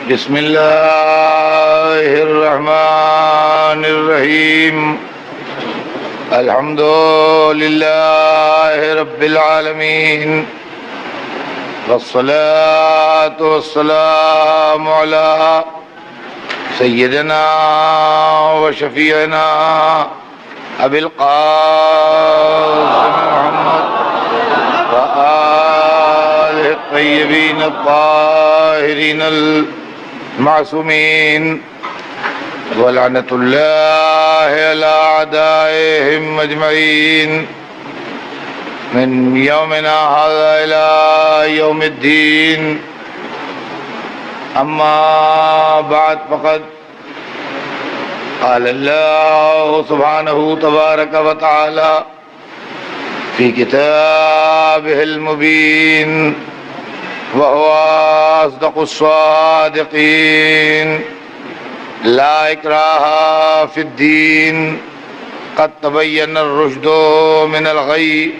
بسم اللہ الرحمن الرحیم الحمد للہ رب العالمین والصلاة والسلام علی سیدنا وشفیعنا ابی القاسم محمد وآلہ الطیبین الطاہرین المعصومین ولعنۃ اللہ علی اعدائهم اجمعین من یومنا ھذا الی یوم الدین اما بعد فقد قال اللہ سبحانہ تبارک و تعالی فی کتابہ المبین وهو أصدق الصادقين لا إكراه في الدين قد تبين الرشد من الغي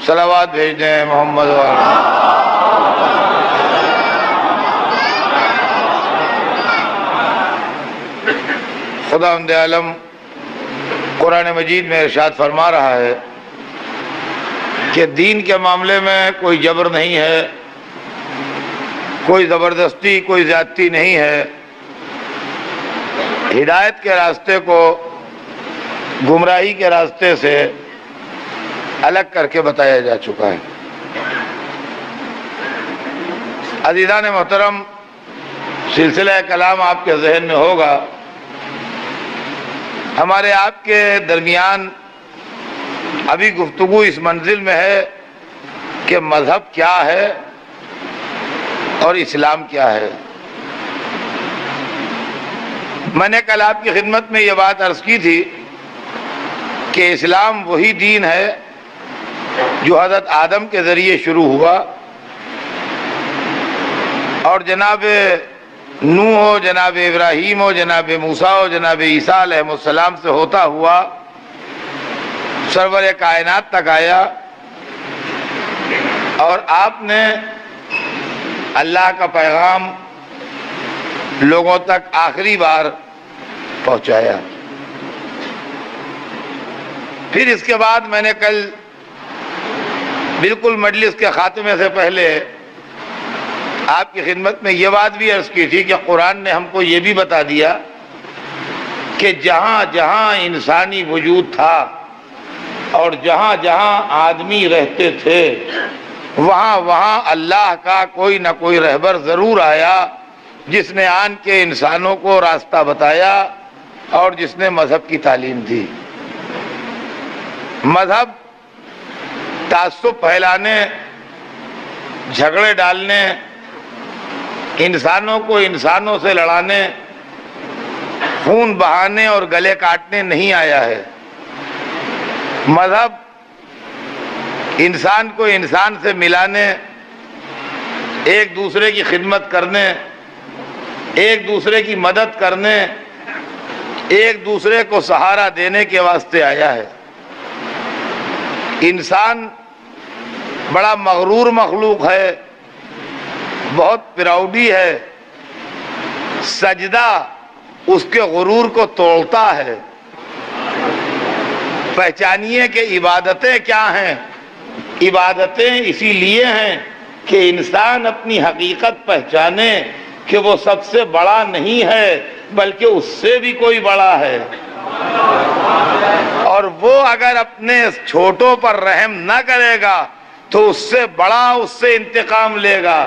صلوات بھیج دیں محمد خداوند عالم قرآن مجید میں ارشاد فرما رہا ہے کہ دین کے معاملے میں کوئی جبر نہیں ہے، کوئی زبردستی، کوئی زیادتی نہیں ہے۔ ہدایت کے راستے کو گمراہی کے راستے سے الگ کر کے بتایا جا چکا ہے۔ عزیزان محترم، سلسلہ کلام آپ کے ذہن میں ہوگا، ہمارے آپ کے درمیان ابھی گفتگو اس منزل میں ہے کہ مذہب کیا ہے اور اسلام کیا ہے۔ میں نے کل آپ کی خدمت میں یہ بات عرض کی تھی کہ اسلام وہی دین ہے جو حضرت آدم کے ذریعے شروع ہوا اور جناب نوح ہو، جناب ابراہیم ہو، جناب موسیٰ ہو، جناب عیسیٰ علیہ السلام سے ہوتا ہوا سرور کائنات تک آیا، اور آپ نے اللہ کا پیغام لوگوں تک آخری بار پہنچایا۔ پھر اس کے بعد میں نے کل بالکل مجلس کے خاتمے سے پہلے آپ کی خدمت میں یہ بات بھی عرض کی تھی کہ قرآن نے ہم کو یہ بھی بتا دیا کہ جہاں جہاں انسانی وجود تھا اور جہاں جہاں آدمی رہتے تھے وہاں وہاں اللہ کا کوئی نہ کوئی رہبر ضرور آیا جس نے آن کے انسانوں کو راستہ بتایا اور جس نے مذہب کی تعلیم دی۔ مذہب تعصب پھیلانے، جھگڑے ڈالنے، انسانوں کو انسانوں سے لڑانے، خون بہانے اور گلے کاٹنے نہیں آیا ہے۔ مذہب انسان کو انسان سے ملانے، ایک دوسرے کی خدمت کرنے، ایک دوسرے کی مدد کرنے، ایک دوسرے کو سہارا دینے کے واسطے آیا ہے۔ انسان بڑا مغرور مخلوق ہے، بہت پراؤڈی ہے، سجدہ اس کے غرور کو توڑتا ہے۔ پہچانیے کہ عبادتیں کیا ہیں۔ عبادتیں اسی لیے ہیں کہ انسان اپنی حقیقت پہچانے کہ وہ سب سے بڑا نہیں ہے بلکہ اس سے بھی کوئی بڑا ہے، اور وہ اگر اپنے چھوٹوں پر رحم نہ کرے گا تو اس سے بڑا اس سے انتقام لے گا،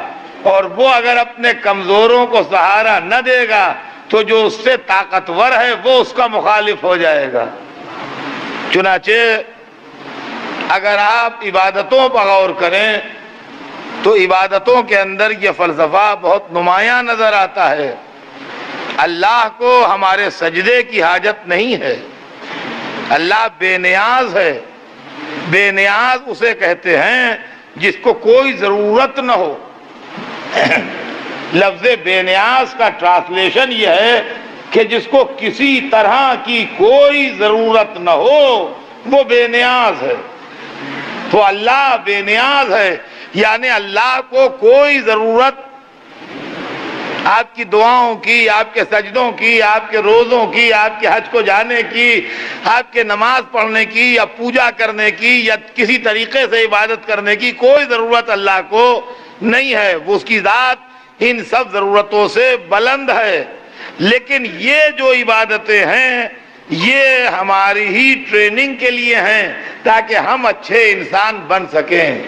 اور وہ اگر اپنے کمزوروں کو سہارا نہ دے گا تو جو اس سے طاقتور ہے وہ اس کا مخالف ہو جائے گا۔ چنانچہ اگر آپ عبادتوں پر غور کریں تو عبادتوں کے اندر یہ فلسفہ بہت نمایاں نظر آتا ہے۔ اللہ کو ہمارے سجدے کی حاجت نہیں ہے، اللہ بے نیاز ہے۔ بے نیاز اسے کہتے ہیں جس کو کوئی ضرورت نہ ہو۔ لفظ بے نیاز کا ٹرانسلیشن یہ ہے کہ جس کو کسی طرح کی کوئی ضرورت نہ ہو وہ بے نیاز ہے۔ تو اللہ بے نیاز ہے، یعنی اللہ کو کوئی ضرورت آپ کی دعاؤں کی، آپ کے سجدوں کی، آپ کے روزوں کی، آپ کے حج کو جانے کی، آپ کے نماز پڑھنے کی یا پوجا کرنے کی یا کسی طریقے سے عبادت کرنے کی کوئی ضرورت اللہ کو نہیں ہے. وہ اس کی ذات ان سب ضرورتوں سے بلند ہے. لیکن یہ جو عبادتیں ہیں یہ ہماری ہی ٹریننگ کے لیے ہیں تاکہ ہم اچھے انسان بن سکیں.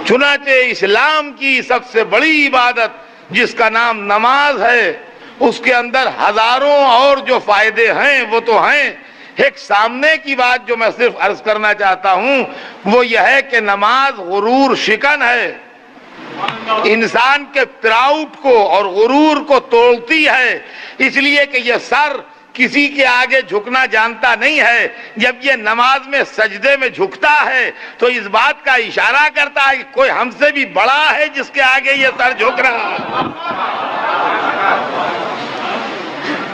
چنانچہ اسلام کی سب سے بڑی عبادت جس کا نام نماز ہے، اس کے اندر ہزاروں اور جو فائدے ہیں وہ تو ہیں. ایک سامنے کی بات جو میں صرف عرض کرنا چاہتا ہوں وہ یہ ہے کہ نماز غرور شکن ہے، انسان کے پراؤڈ کو اور غرور کو توڑتی ہے، اس لیے کہ یہ سر کسی کے آگے جھکنا جانتا نہیں ہے. جب یہ نماز میں سجدے میں جھکتا ہے تو اس بات کا اشارہ کرتا ہے کہ کوئی ہم سے بھی بڑا ہے جس کے آگے یہ سر جھک رہا ہے.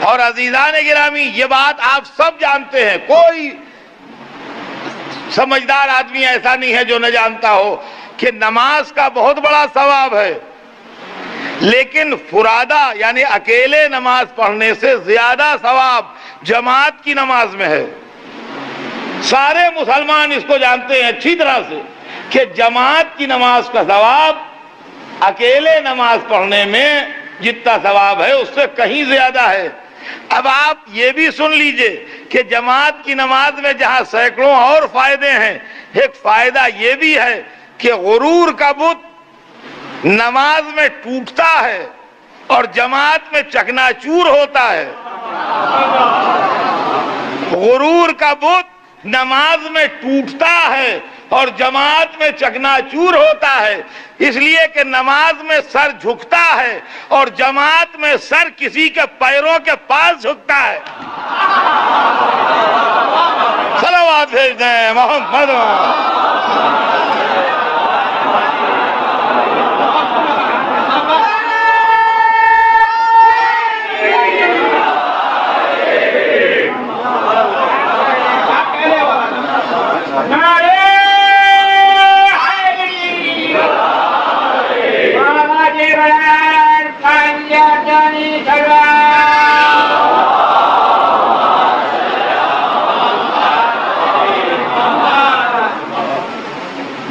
اور عزیزان گرامی یہ بات آپ سب جانتے ہیں، کوئی سمجھدار آدمی ایسا نہیں ہے جو نہ جانتا ہو کہ نماز کا بہت بڑا ثواب ہے، لیکن فرادہ یعنی اکیلے نماز پڑھنے سے زیادہ ثواب جماعت کی نماز میں ہے. سارے مسلمان اس کو جانتے ہیں اچھی طرح سے کہ جماعت کی نماز کا ثواب اکیلے نماز پڑھنے میں جتنا ثواب ہے اس سے کہیں زیادہ ہے. اب آپ یہ بھی سن لیجئے کہ جماعت کی نماز میں جہاں سینکڑوں اور فائدے ہیں، ایک فائدہ یہ بھی ہے کہ غرور کا بت نماز میں ٹوٹتا ہے اور جماعت میں چکناچور ہوتا ہے. غرور کا بت نماز میں ٹوٹتا ہے اور جماعت میں چکناچور ہوتا ہے، اس لیے کہ نماز میں سر جھکتا ہے اور جماعت میں سر کسی کے پیروں کے پاس جھکتا ہے. صلوات بھیج دیں محمد.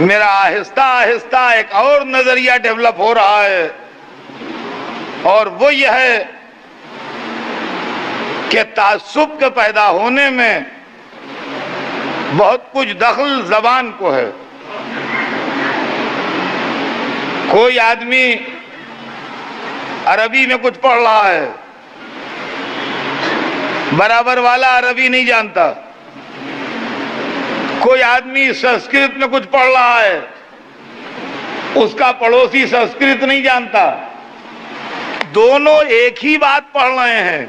میرا آہستہ آہستہ ایک اور نظریہ ڈیولپ ہو رہا ہے، اور وہ یہ ہے کہ تعصب کے پیدا ہونے میں بہت کچھ دخل زبان کو ہے. کوئی آدمی عربی میں کچھ پڑھ رہا ہے، برابر والا عربی نہیں جانتا. کوئی آدمی سنسکرت میں کچھ پڑھ رہا ہے، اس کا پڑوسی سنسکرت نہیں جانتا. دونوں ایک ہی بات پڑھ رہے ہیں،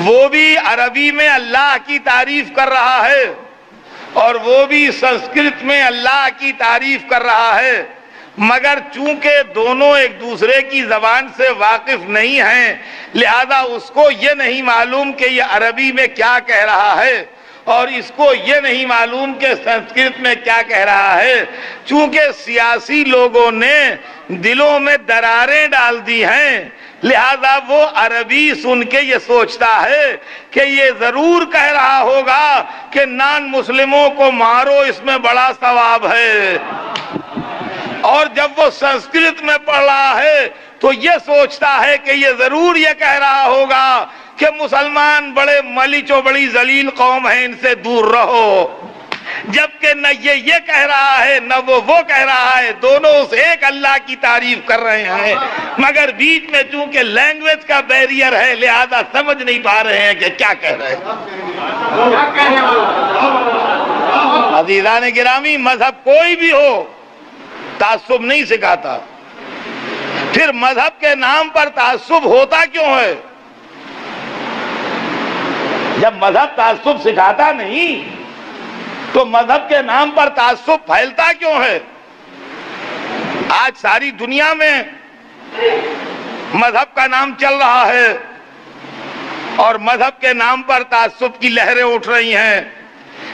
وہ بھی عربی میں اللہ کی تعریف کر رہا ہے اور وہ بھی سنسکرت میں اللہ کی تعریف کر رہا ہے، مگر چونکہ دونوں ایک دوسرے کی زبان سے واقف نہیں ہیں لہذا اس کو یہ نہیں معلوم کہ یہ عربی میں کیا کہہ رہا ہے اور اس کو یہ نہیں معلوم کہ سنسکرت میں کیا کہہ رہا ہے. چونکہ سیاسی لوگوں نے دلوں میں دراریں ڈال دی ہیں لہذا وہ عربی سن کے یہ سوچتا ہے کہ یہ ضرور کہہ رہا ہوگا کہ نان مسلموں کو مارو، اس میں بڑا ثواب ہے. اور جب وہ سنسکرت میں پڑھ رہا ہے تو یہ سوچتا ہے کہ یہ ضرور یہ کہہ رہا ہوگا کہ مسلمان بڑے ملچ و بڑی ذلیل قوم ہیں، ان سے دور رہو. جبکہ نہ یہ کہہ رہا ہے نہ وہ کہہ رہا ہے، دونوں اس ایک اللہ کی تعریف کر رہے ہیں، مگر بیچ میں چونکہ لینگویج کا بیریئر ہے لہذا سمجھ نہیں پا رہے ہیں کہ کیا کہہ رہے ہیں. عزیزان گرامی، مذہب کوئی بھی ہو تعصب نہیں سکھاتا. پھر مذہب کے نام پر تعصب ہوتا کیوں ہے؟ جب مذہب تعصب سکھاتا نہیں تو مذہب کے نام پر تعصب پھیلتا کیوں ہے؟ آج ساری دنیا میں مذہب کا نام چل رہا ہے اور مذہب کے نام پر تعصب کی لہریں اٹھ رہی ہیں.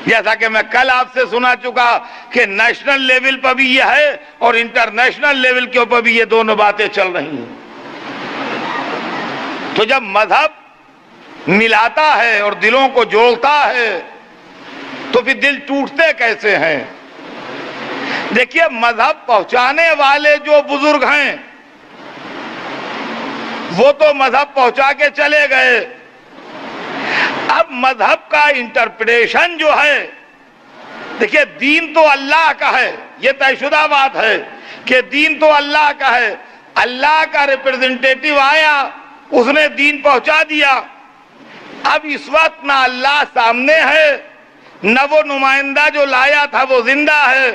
جیسا کہ میں کل آپ سے سنا چکا کہ نیشنل لیول پر بھی یہ ہے اور انٹرنیشنل لیول کے اوپر بھی یہ دونوں باتیں چل رہی ہیں. تو جب مذہب ملاتا ہے اور دلوں کو جوڑتا ہے تو پھر دل ٹوٹتے کیسے ہیں؟ دیکھیے مذہب پہنچانے والے جو بزرگ ہیں وہ تو مذہب پہنچا کے چلے گئے، اب مذہب کا انٹرپریشن جو ہے، دیکھیے دین تو اللہ کا ہے، یہ طے شدہ بات ہے کہ دین تو اللہ کا ہے، اللہ کا ریپرزنٹیٹیو آیا، اس نے دین پہنچا دیا۔ اب اس وقت نہ اللہ سامنے ہے نہ وہ نمائندہ جو لایا تھا وہ زندہ ہے،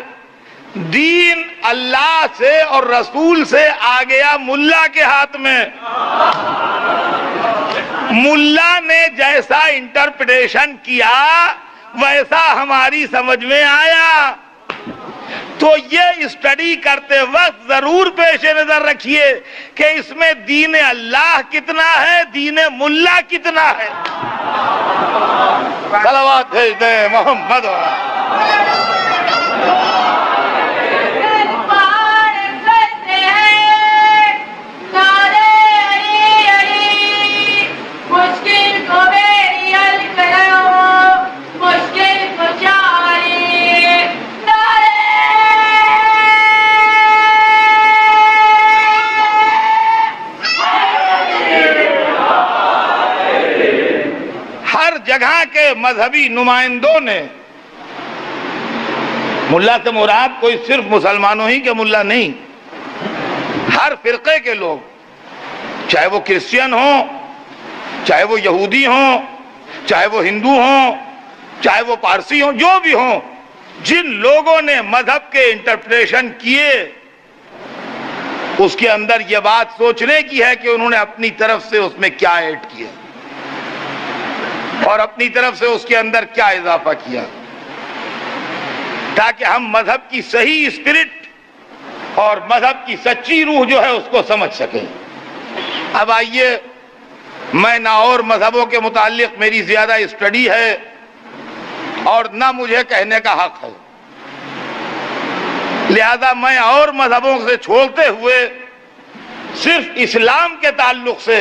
دین اللہ سے اور رسول سے آ گیا ملا کے ہاتھ میں۔ ملا نے جیسا انٹرپریشن کیا ویسا ہماری سمجھ میں آیا۔ تو یہ اسٹڈی کرتے وقت ضرور پیش نظر رکھیے کہ اس میں دین اللہ کتنا ہے، دین ملا کتنا ہے۔ صلوات بھیج دیں محمد۔ جگہ کے مذہبی نمائندوں نے، ملا سے مراد کوئی صرف مسلمانوں ہی کے ملا نہیں، ہر فرقے کے لوگ، چاہے وہ کرسچین ہوں، چاہے وہ یہودی ہوں، چاہے وہ ہندو ہوں، چاہے وہ پارسی ہوں، جو بھی ہوں، جن لوگوں نے مذہب کے انٹرپریشن کیے اس کے اندر یہ بات سوچنے کی ہے کہ انہوں نے اپنی طرف سے اس میں کیا ایڈ کیا اور اپنی طرف سے اس کے اندر کیا اضافہ کیا، تاکہ ہم مذہب کی صحیح اسپرٹ اور مذہب کی سچی روح جو ہے اس کو سمجھ سکیں۔ اب آئیے، میں نہ اور مذہبوں کے متعلق میری زیادہ اسٹڈی ہے اور نہ مجھے کہنے کا حق ہے، لہذا میں اور مذہبوں سے چھوڑتے ہوئے صرف اسلام کے تعلق سے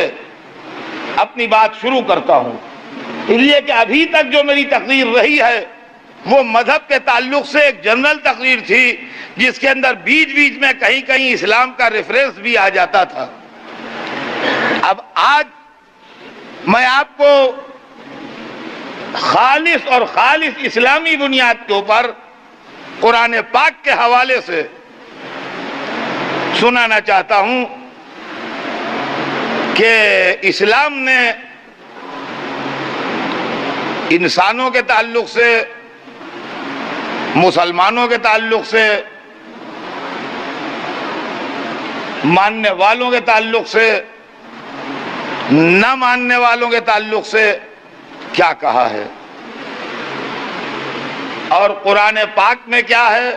اپنی بات شروع کرتا ہوں، اس لیے کہ ابھی تک جو میری تقریر رہی ہے وہ مذہب کے تعلق سے ایک جنرل تقریر تھی جس کے اندر بیچ بیچ میں کہیں کہیں اسلام کا ریفرنس بھی آ جاتا تھا۔ اب آج میں آپ کو خالص اور خالص اسلامی بنیاد کے اوپر قرآن پاک کے حوالے سے سنانا چاہتا ہوں کہ اسلام نے انسانوں کے تعلق سے، مسلمانوں کے تعلق سے، ماننے والوں کے تعلق سے، نہ ماننے والوں کے تعلق سے کیا کہا ہے، اور قرآن پاک میں کیا ہے،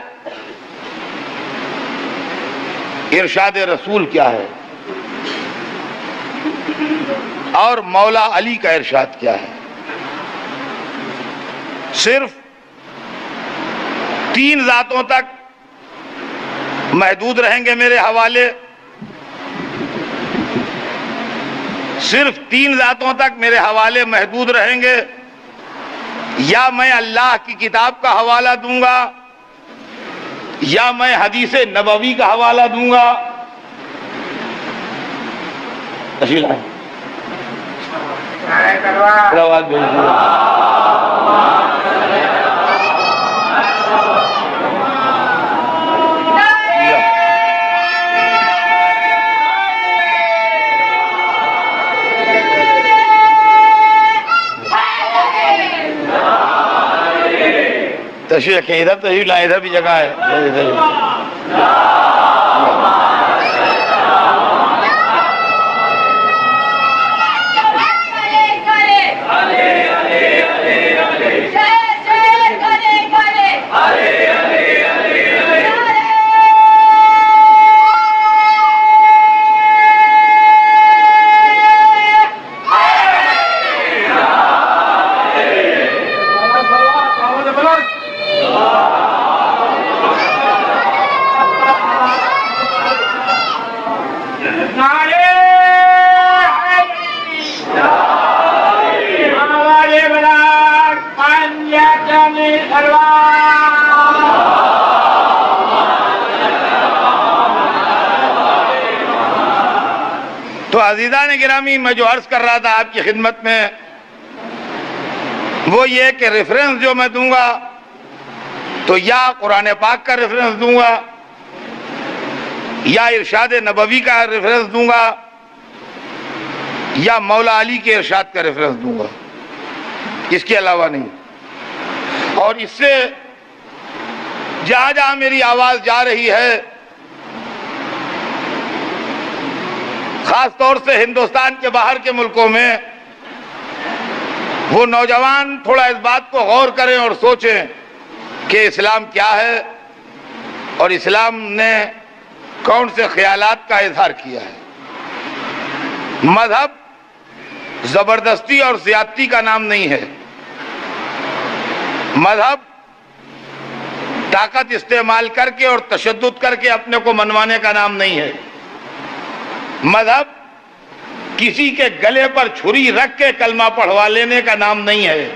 ارشاد رسول کیا ہے، اور مولا علی کا ارشاد کیا ہے۔ صرف 3 ذاتوں تک محدود رہیں گے میرے حوالے، صرف 3 ذاتوں تک میرے حوالے محدود رہیں گے، یا میں اللہ کی کتاب کا حوالہ دوں گا یا میں حدیث نبوی کا حوالہ دوں گا۔ تشریف رکھیں، ادھر تشریف لائیں، ادھر بھی جگہ ہے۔ تو عزیزان گرامی، میں جو عرض کر رہا تھا آپ کی خدمت میں وہ یہ کہ ریفرنس جو میں دوں گا تو یا قرآن پاک کا ریفرنس دوں گا یا ارشاد نبوی کا ریفرنس دوں گا یا مولا علی کے ارشاد کا ریفرنس دوں گا، اس کے علاوہ نہیں۔ اور اس سے جہاں جہاں میری آواز جا رہی ہے، خاص طور سے ہندوستان کے باہر کے ملکوں میں، وہ نوجوان تھوڑا اس بات کو غور کریں اور سوچیں کہ اسلام کیا ہے اور اسلام نے کون سے خیالات کا اظہار کیا ہے۔ مذہب زبردستی اور زیادتی کا نام نہیں ہے، مذہب طاقت استعمال کر کے اور تشدد کر کے اپنے کو منوانے کا نام نہیں ہے، مذہب کسی کے گلے پر چھری رکھ کے کلمہ پڑھوا لینے کا نام نہیں ہے۔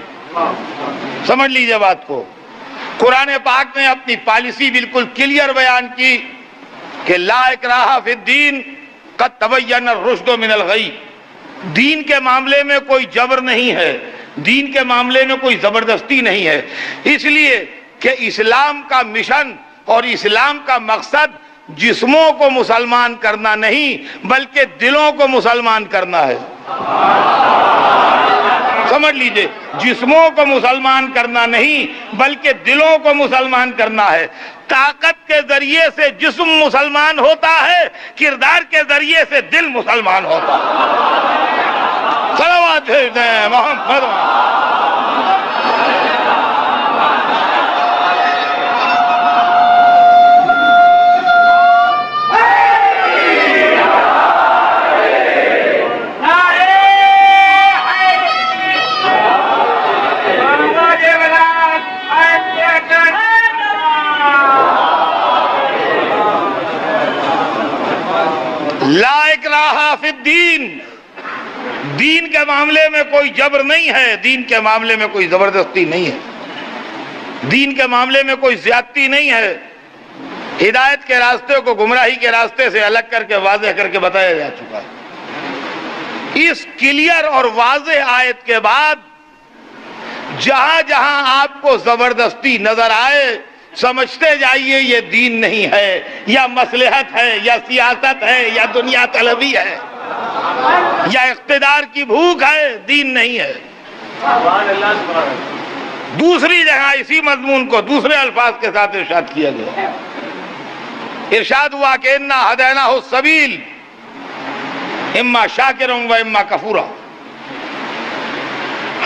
سمجھ لیجئے بات کو۔ قرآن پاک نے اپنی پالیسی بالکل کلیئر بیان کی کہ لا اکراہ فی الدین قد تبین الرشد من الغی، دین کے معاملے میں کوئی جبر نہیں ہے، دین کے معاملے میں کوئی زبردستی نہیں ہے، اس لیے کہ اسلام کا مشن اور اسلام کا مقصد جسموں کو مسلمان کرنا نہیں بلکہ دلوں کو مسلمان کرنا ہے۔ سمجھ لیجئے، جسموں کو مسلمان کرنا نہیں بلکہ دلوں کو مسلمان کرنا ہے۔ طاقت کے ذریعے سے جسم مسلمان ہوتا ہے، کردار کے ذریعے سے دل مسلمان ہوتا ہے۔ صلوات ہیں محمد۔ لا اکراہ فی الدین، دین کے معاملے میں کوئی جبر نہیں ہے، دین کے معاملے میں کوئی زبردستی نہیں ہے، دین کے معاملے میں کوئی زیادتی نہیں ہے۔ ہدایت کے راستے کو گمراہی کے راستے سے الگ کر کے واضح کر کے بتایا جا چکا ہے۔ اس کلیئر اور واضح آیت کے بعد جہاں جہاں آپ کو زبردستی نظر آئے، سمجھتے جائیے یہ دین نہیں ہے، یا مصلحت ہے، یا سیاست ہے، یا دنیا طلبی ہے، یا اقتدار کی بھوک ہے، دین نہیں ہے۔ دوسری جگہ اسی مضمون کو دوسرے الفاظ کے ساتھ ارشاد کیا گیا، ارشاد ہوا کہ انا ہدیناہ السبیل اما شاکرا و اما کفورا،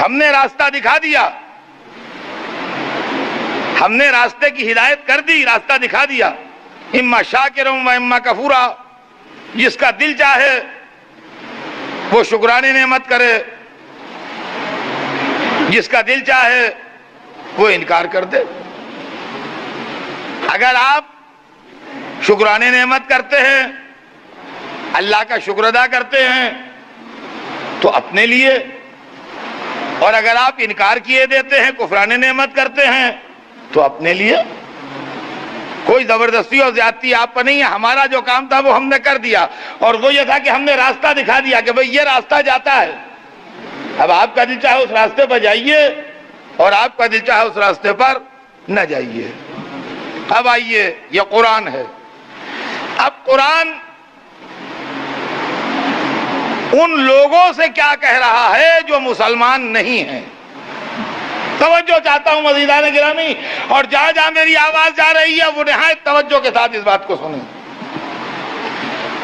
ہم نے راستہ دکھا دیا، ہم نے راستے کی ہدایت کر دی، راستہ دکھا دیا، اما شاکرا و اما کفورا، جس کا دل چاہے وہ شکرانے نعمت کرے، جس کا دل چاہے وہ انکار کر دے۔ اگر آپ شکرانے نعمت کرتے ہیں، اللہ کا شکر ادا کرتے ہیں تو اپنے لیے، اور اگر آپ انکار کیے دیتے ہیں، کفرانے نعمت کرتے ہیں تو اپنے لیے۔ کوئی زبردستی اور زیادتی آپ پر نہیں ہے، ہمارا جو کام تھا وہ ہم نے کر دیا، اور وہ یہ تھا کہ ہم نے راستہ دکھا دیا کہ بھئی یہ راستہ جاتا ہے، اب آپ کا دل چاہے اس راستے پر جائیے اور آپ کا دل چاہے اس راستے پر نہ جائیے۔ اب آئیے، یہ قرآن ہے۔ اب قرآن ان لوگوں سے کیا کہہ رہا ہے جو مسلمان نہیں ہیں۔ توجہ چاہتا ہوں عزیزان گرامی، اور جہاں جہاں میری آواز جا رہی ہے وہ نہایت توجہ کے ساتھ اس بات کو سنیں۔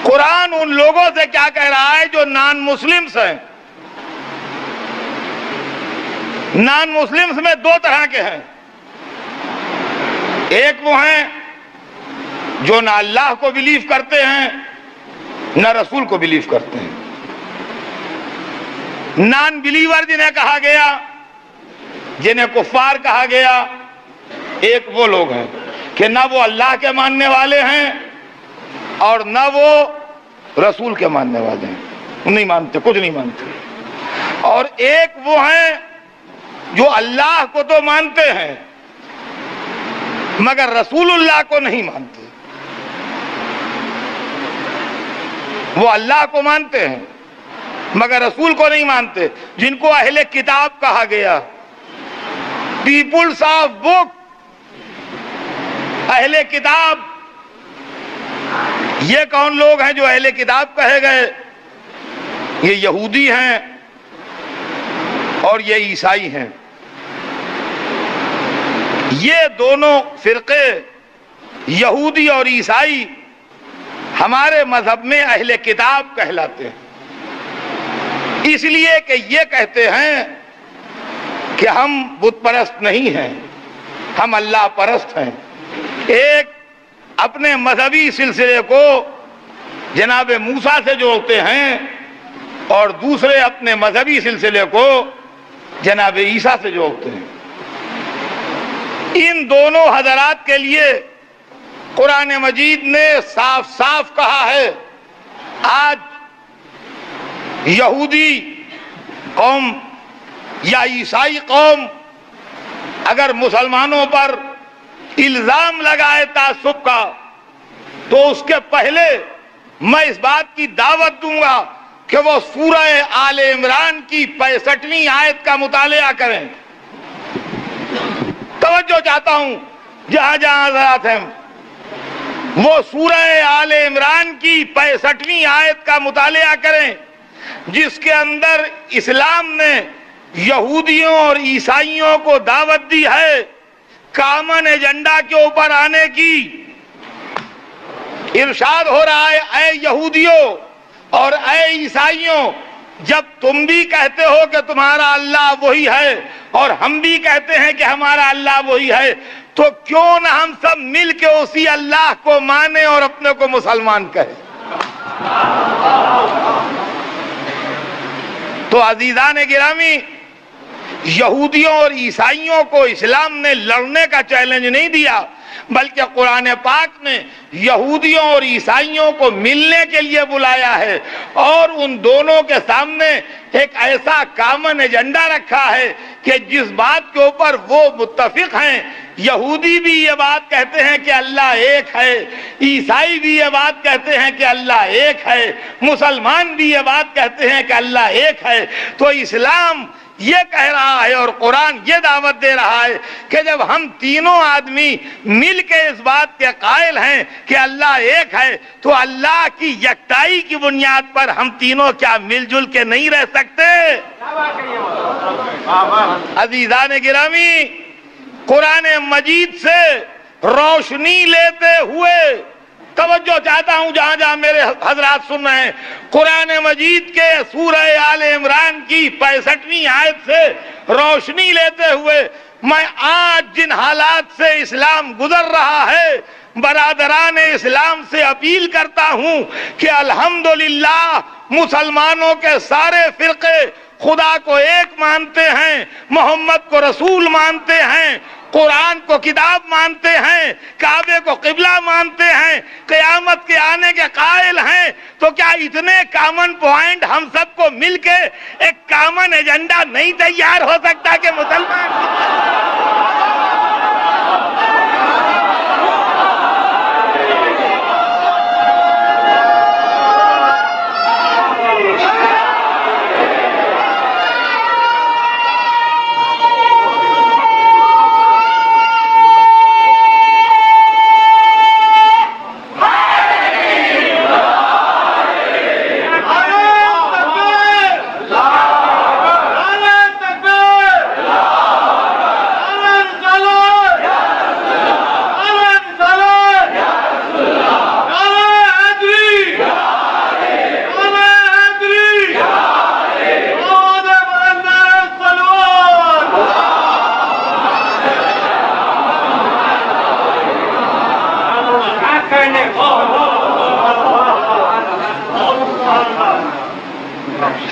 قرآن ان لوگوں سے کیا کہہ رہا ہے جو نان مسلمز ہیں۔ نان مسلمز میں دو طرح کے ہیں، ایک وہ ہیں جو نہ اللہ کو بلیو کرتے ہیں نہ رسول کو بلیو کرتے ہیں۔ نان بلیور جنہیں کہا گیا، جنہیں کفار کہا گیا، ایک وہ لوگ ہیں کہ نہ وہ اللہ کے ماننے والے ہیں اور نہ وہ رسول کے ماننے والے ہیں، نہیں مانتے، کچھ نہیں مانتے۔ اور ایک وہ ہیں جو اللہ کو تو مانتے ہیں مگر رسول اللہ کو نہیں مانتے۔ وہ اللہ کو مانتے ہیں مگر رسول کو نہیں مانتے، جن کو اہل کتاب کہا گیا، پیپلز آف بک، اہل کتاب۔ یہ کون لوگ ہیں جو اہل کتاب کہے گئے؟ یہ یہودی ہیں اور یہ عیسائی ہیں۔ یہ دونوں فرقے، یہودی اور عیسائی، ہمارے مذہب میں اہل کتاب کہلاتے ہیں، اس لیے کہ یہ کہتے ہیں کہ ہم بت پرست نہیں ہیں، ہم اللہ پرست ہیں۔ ایک اپنے مذہبی سلسلے کو جناب موسیٰ سے جوڑتے ہیں اور دوسرے اپنے مذہبی سلسلے کو جناب عیسیٰ سے جوڑتے ہیں۔ ان دونوں حضرات کے لیے قرآن مجید نے صاف صاف کہا ہے، آج یہودی قوم یا عیسائی قوم اگر مسلمانوں پر الزام لگائے تعصب کا تو اس کے پہلے میں اس بات کی دعوت دوں گا کہ وہ سورہ آل عمران کی 65ویں آیت کا مطالعہ کریں۔ توجہ چاہتا ہوں جہاں جہاں حضرات ہیں، وہ سورہ آل عمران کی 65ویں آیت کا مطالعہ کریں، جس کے اندر اسلام نے یہودیوں اور عیسائیوں کو دعوت دی ہے کامن ایجنڈا کے اوپر آنے کی۔ ارشاد ہو رہا ہے، اے یہودیوں اور اے عیسائیوں، جب تم بھی کہتے ہو کہ تمہارا اللہ وہی ہے اور ہم بھی کہتے ہیں کہ ہمارا اللہ وہی ہے، تو کیوں نہ ہم سب مل کے اسی اللہ کو مانیں اور اپنے کو مسلمان کہیں۔ تو عزیزان گرامی، یہودیوں اور عیسائیوں کو اسلام نے لڑنے کا چیلنج نہیں دیا، بلکہ قرآن پاک نے یہودیوں اور عیسائیوں کو ملنے کے لیے بلایا ہے اور ان دونوں کے سامنے ایک ایسا کامن ایجنڈا رکھا ہے کہ جس بات کے اوپر وہ متفق ہیں، یہودی بھی یہ بات کہتے ہیں کہ اللہ ایک ہے، عیسائی بھی یہ بات کہتے ہیں کہ اللہ ایک ہے، مسلمان بھی یہ بات کہتے ہیں کہ اللہ ایک ہے۔ تو اسلام یہ کہہ رہا ہے اور قرآن یہ دعوت دے رہا ہے کہ جب ہم تینوں آدمی مل کے اس بات کے قائل ہیں کہ اللہ ایک ہے، تو اللہ کی یکتائی کی بنیاد پر ہم تینوں کیا مل جل کے نہیں رہ سکتے؟ عزیزان گرامی، قرآن مجید سے روشنی لیتے ہوئے توجہ چاہتا ہوں جہاں جہاں میرے حضرات سن رہے ہیں، قرآن مجید کے سورہ آل عمران کی 65ویں آیت سے روشنی لیتے ہوئے میں آج جن حالات سے اسلام گزر رہا ہے، برادران اسلام سے اپیل کرتا ہوں کہ الحمدللہ مسلمانوں کے سارے فرقے خدا کو ایک مانتے ہیں، محمد کو رسول مانتے ہیں، قرآن کو کتاب مانتے ہیں، کعبے کو قبلہ مانتے ہیں، قیامت کے آنے کے قائل ہیں۔ تو کیا اتنے کامن پوائنٹ ہم سب کو مل کے ایک کامن ایجنڈا نہیں تیار ہو سکتا کہ مسلمان؟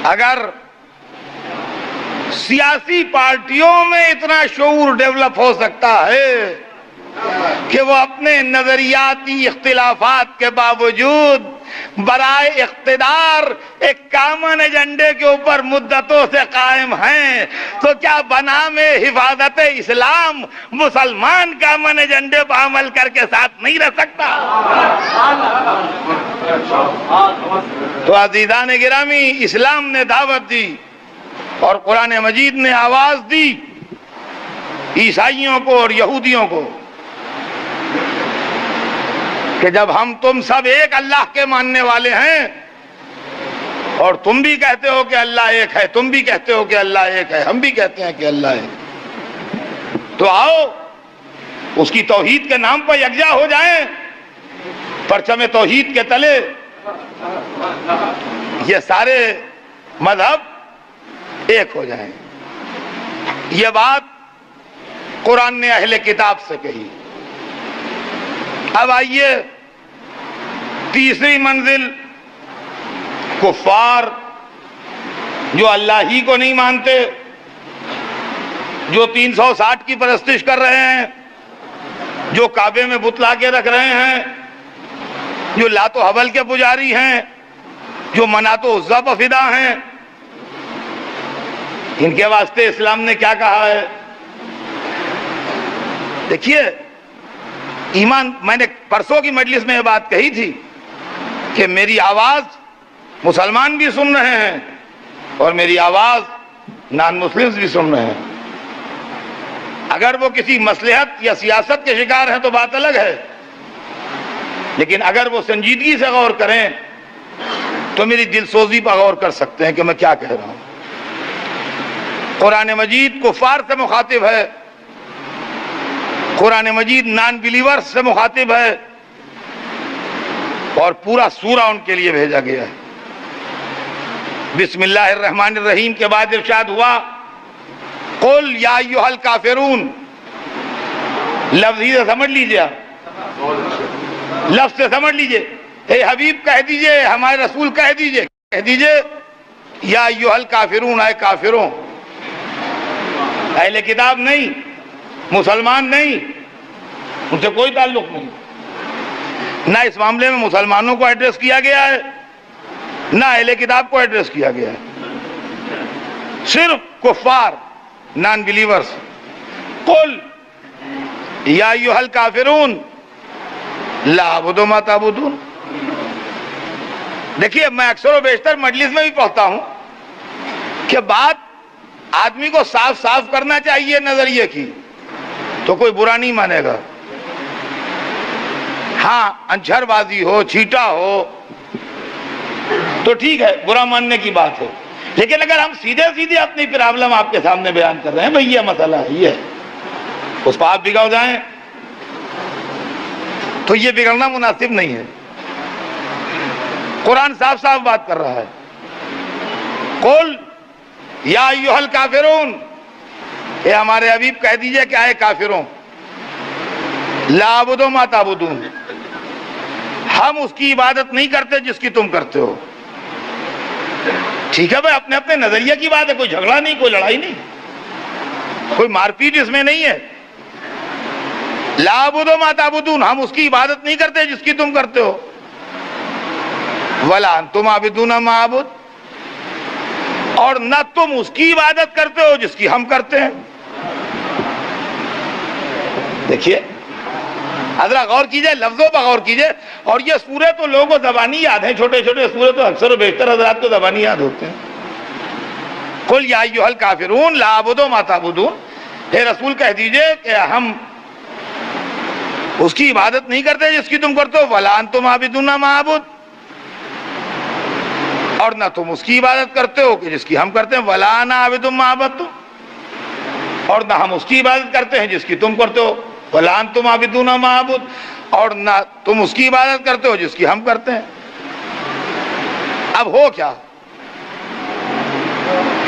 اگر سیاسی پارٹیوں میں اتنا شعور ڈیولپ ہو سکتا ہے کہ وہ اپنے نظریاتی اختلافات کے باوجود برائے اقتدار ایک کامن دامن ایجنڈے کے اوپر مدتوں سے قائم ہیں، تو کیا بنام حفاظت اسلام مسلمان کا امن ایجنڈے پر عمل کر کے ساتھ نہیں رہ سکتا؟ تو عزیزان گرامی، اسلام نے دعوت دی اور قرآن مجید نے آواز دی عیسائیوں کو اور یہودیوں کو کہ جب ہم تم سب ایک اللہ کے ماننے والے ہیں اور تم بھی کہتے ہو کہ اللہ ایک ہے، تم بھی کہتے ہو کہ اللہ ایک ہے، ہم بھی کہتے ہیں کہ اللہ ہے، تو آؤ اس کی توحید کے نام پر یکجا ہو جائیں، پرچم توحید کے تلے یہ سارے مذہب ایک ہو جائیں۔ یہ بات قرآن نے اہل کتاب سے کہی۔ اب آئیے تیسری منزل، کفار جو اللہ ہی کو نہیں مانتے، جو 360 کی پرستش کر رہے ہیں، جو کعبے میں بت لا کے رکھ رہے ہیں، جو لات و حبل کے پجاری ہیں، جو منات و عزا پر فدا ہیں، ان کے واسطے اسلام نے کیا کہا ہے؟ دیکھیے ایمان، میں نے پرسوں کی مجلس میں یہ بات کہی تھی کہ میری آواز مسلمان بھی سن رہے ہیں اور میری آواز نان مسلمز بھی سن رہے ہیں۔ اگر وہ کسی مصلحت یا سیاست کے شکار ہیں تو بات الگ ہے، لیکن اگر وہ سنجیدگی سے غور کریں تو میری دل سوزی پر غور کر سکتے ہیں کہ میں کیا کہہ رہا ہوں۔ قرآن مجید کفار سے مخاطب ہے، قرآن مجید نان بلیورز سے مخاطب ہے، اور پورا سورہ ان کے لیے بھیجا گیا ہے۔ بسم اللہ الرحمن الرحیم کے بعد ارشاد ہوا قل یا ایھا الکافرون، لفظ ہی سے سمجھ لیجیے، لفظ سے سمجھ لیجیے، اے حبیب کہہ دیجئے، ہمارے رسول کہہ دیجئے یا ایھا الکافرون، اے کافروں، اہل کتاب نہیں، مسلمان نہیں، ان سے کوئی تعلق نہیں۔ نہ اس معاملے میں مسلمانوں کو ایڈریس کیا گیا ہے، نہ اہل کتاب کو ایڈریس کیا گیا ہے، صرف کفار، نان بلیورز۔ قل یا ایھا الکافرون لا اعبد ما تعبدون۔ دیکھیے میں اکثر و بیشتر مجلس میں بھی پڑھتا ہوں کہ بات آدمی کو صاف صاف کرنا چاہیے نظریے کی، تو کوئی برا نہیں مانے گا۔ ہاں انچھر بازی ہو، چھیٹا ہو تو ٹھیک ہے، برا ماننے کی بات ہے، لیکن اگر ہم سیدھے سیدھے اپنی پرابلم آپ کے سامنے بیان کر رہے ہیں، بھئی یہ مسئلہ ہے، یہ اس پر آپ بگڑ جائیں تو یہ بگڑنا مناسب نہیں ہے۔ قرآن صاف صاف بات کر رہا ہے، قل یا ایھا الکافرون، اے ہمارے حبیب کہہ دیجئے کہ اے کافروں، لا اعبد ما تعبدون، ہم اس کی عبادت نہیں کرتے جس کی تم کرتے ہو۔ ٹھیک ہے بھائی، اپنے اپنے نظریے کی بات ہے، کوئی جھگڑا نہیں، کوئی لڑائی نہیں، کوئی مار پیٹ اس میں نہیں ہے۔ لا اعبد ما تعبدون، ہم اس کی عبادت نہیں کرتے جس کی تم کرتے ہو، ولا انتم عابدون ما اعبد، اور نہ تم اس کی عبادت کرتے ہو جس کی ہم کرتے ہیں۔ دیکھیے حضرات غور کیجئے، لفظوں پر غور کیجئے، اور یہ سورے تو لوگوں کو زبانی یاد ہیں، چھوٹے چھوٹے سورے تو اکثر و بیشتر حضرات کو زبانی یاد ہوتے ہیں۔ قل یا ایھا الکافرون لا اعبد ما تعبدون، اے رسول کہہ دیجئے کہ ہم اس کی عبادت نہیں کرتے جس کی تم کرتے ہو، ولا انتم عابدون ما اعبد، اور نہ تم اس کی عبادت کرتے ہو کہ جس کی ہم کرتے ہیں، ولا انا عابد ما عبدتم، اور نہ ہم اس کی عبادت کرتے ہیں جس کی تم کرتے ہو، ولا انتم عابدون ما اعبد، اور نہ تم اس کی عبادت کرتے ہو جس کی ہم کرتے ہیں۔ اب ہو کیا؟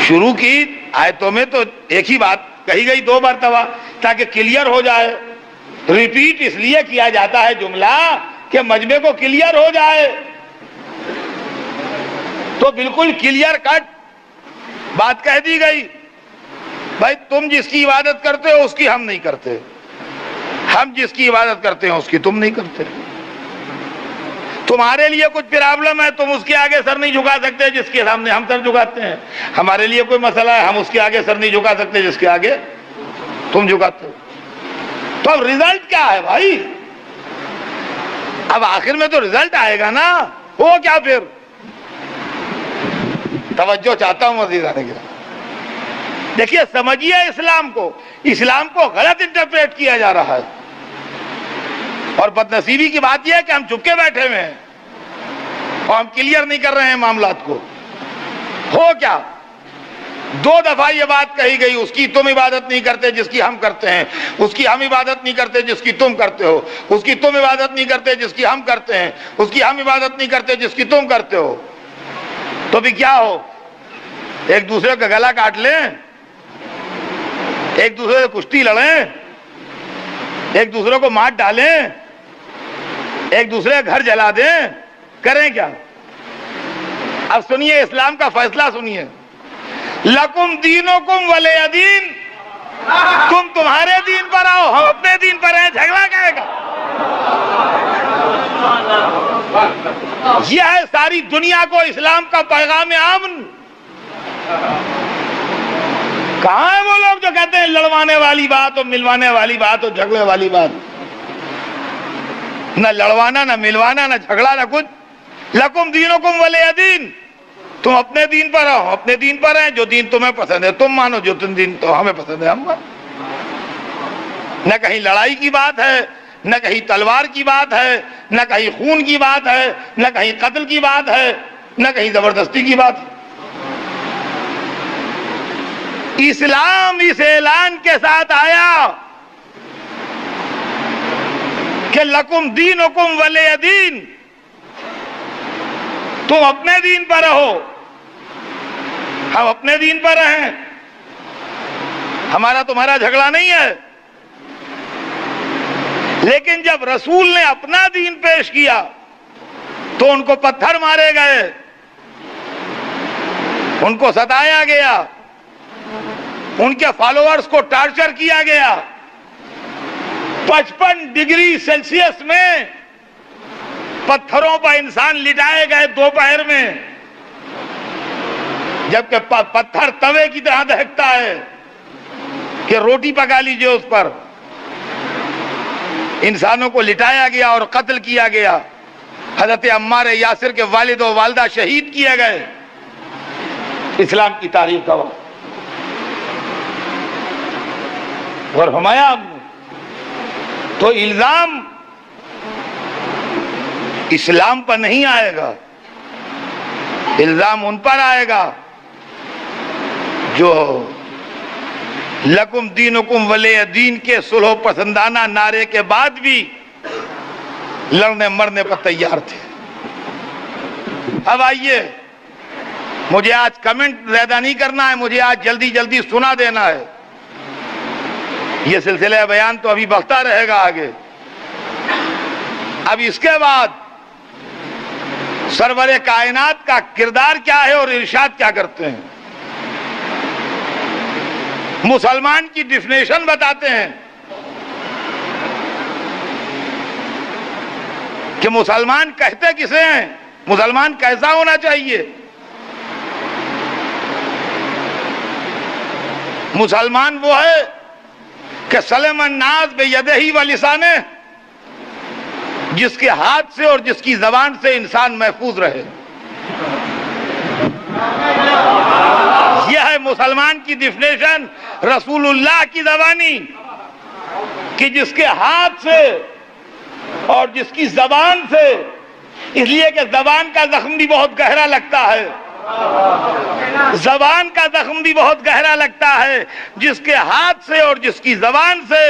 شروع کی آیتوں میں تو ایک ہی بات کہی گئی 2 مرتبہ تاکہ کلیئر ہو جائے، ریپیٹ اس لیے کیا جاتا ہے جملہ کہ مجمع کو کلیئر ہو جائے، تو بالکل کلیئر کٹ بات کہہ دی گئی، بھائی تم جس کی عبادت کرتے ہو اس کی ہم نہیں کرتے، ہم جس کی عبادت کرتے ہیں اس کی تم نہیں کرتے۔ تمہارے لیے کچھ پرابلم ہے، تم اس کے آگے سر نہیں جھکا سکتے جس کے سامنے ہم سر جھکاتے ہیں. ہمارے لیے کوئی مسئلہ ہے، ہم اس کے آگے سر نہیں جھکا سکتے جس کے آگے تم جھکاتے ہو. تو اب رزلٹ کیا ہے بھائی؟ اب آخر میں تو رزلٹ آئے گا نا. ہو کیا پھر؟ توجہ چاہتا ہوں مزید آنے کی. دیکھیے سمجھیے اسلام کو غلط انٹرپریٹ کیا جا رہا ہے، اور بدنصیبی کی بات یہ ہے کہ ہم چپ کے بیٹھے ہوئے ہیں اور ہم کلیئر نہیں کر رہے ہیں معاملات کو. ہو کیا؟ 2 دفعہ یہ بات کہی گئی، اس کی تم عبادت نہیں کرتے جس کی ہم کرتے ہیں، اس کی ہم عبادت نہیں کرتے جس کی تم کرتے ہو، اس کی تم عبادت نہیں کرتے جس کی ہم کرتے ہیں، اس کی ہم عبادت نہیں کرتے جس کی تم کرتے ہو. تو بھی کیا ہو؟ ایک دوسرے کا گلا کاٹ لیں، ایک دوسرے سے کشتی لڑیں، ایک دوسرے کو مار ڈالیں، ایک دوسرے کا گھر جلا دیں، کریں کیا؟ اب سنیے اسلام کا فیصلہ سنیے. لکم دینکم ولی دین، تم تمہارے دین پر آؤ، ہم اپنے دین پر ہیں، جھگڑا کہے گا. یہ ہے ساری دنیا کو اسلام کا پیغام امن. کہاں ہیں وہ لوگ جو کہتے ہیں لڑوانے والی بات اور ملوانے والی بات اور جھگڑے والی بات؟ نہ لڑوانا، نہ ملوانا، نہ جھگڑا، نہ کچھ. لکم دینکم ولی دین، تم اپنے دین پر رہو، اپنے دین پر ہیں. جو دین تمہیں پسند ہے تم مانو، جو دین تو ہمیں پسند ہے ہم مانو. نہ کہیں لڑائی کی بات ہے، نہ کہیں تلوار کی بات ہے، نہ کہیں خون کی بات ہے، نہ کہیں قتل کی بات ہے، نہ کہیں زبردستی کی بات ہے. اسلام اس اعلان کے ساتھ آیا کہ لکم دینکم ولی دین، تم اپنے دین پر رہو، ہم اپنے دین پر رہیں، ہمارا تمہارا جھگڑا نہیں ہے. لیکن جب رسول نے اپنا دین پیش کیا تو ان کو پتھر مارے گئے، ان کو ستایا گیا، ان کے فالوورز کو ٹارچر کیا گیا. 55 ڈگری سیلسیس میں پتھروں پر انسان لٹائے گئے دوپہر میں، جبکہ پتھر توے کی طرح دہکتا ہے کہ روٹی پکا لیجئے اس پر. انسانوں کو لٹایا گیا اور قتل کیا گیا. حضرت عمار یاسر کے والد و والدہ شہید کیے گئے. اسلام کی تاریخ کا وقت اور ہمایا. تو الزام اسلام پر نہیں آئے گا، الزام ان پر آئے گا جو لکم دینکم ولی دین کے صلح پسندانہ نعرے کے بعد بھی لڑنے مرنے پر تیار تھے. اب آئیے، مجھے آج کمنٹ زیادہ نہیں کرنا ہے، مجھے آج جلدی جلدی سنا دینا ہے. یہ سلسلہ بیان تو ابھی بڑھتا رہے گا آگے. اب اس کے بعد سرور کائنات کا کردار کیا ہے اور ارشاد کیا کرتے ہیں. مسلمان کی ڈیفینیشن بتاتے ہیں کہ مسلمان کہتے کسے ہیں، مسلمان کیسا ہونا چاہیے. مسلمان وہ ہے کہ سلم الناس بیدہ ولسانہ، جس کے ہاتھ سے اور جس کی زبان سے انسان محفوظ رہے. یہ ہے مسلمان کی ڈیفینیشن رسول اللہ کی زبانی، کہ جس کے ہاتھ سے اور جس کی زبان سے، اس لیے کہ زبان کا زخم بھی بہت گہرا لگتا ہے، زبان کا زخم بھی بہت گہرا لگتا ہے. جس کے ہاتھ سے اور جس کی زبان سے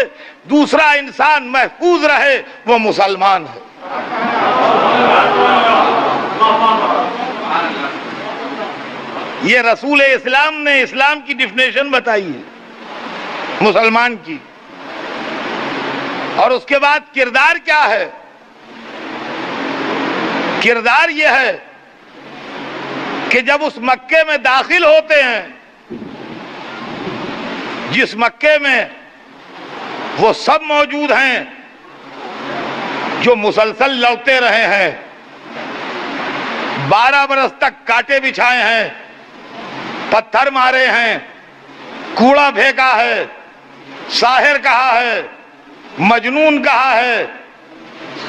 دوسرا انسان محفوظ رہے وہ مسلمان ہے. یہ رسول اسلام نے اسلام کی ڈیفینیشن بتائی ہے مسلمان کی. اور اس کے بعد کردار کیا ہے؟ کردار یہ ہے کہ جب اس مکے میں داخل ہوتے ہیں جس مکے میں وہ سب موجود ہیں جو مسلسل لڑتے رہے ہیں، 12 برس تک کانٹے بچھائے ہیں، پتھر مارے ہیں، کوڑا پھینکا ہے، ساحر کہا ہے، مجنون کہا ہے،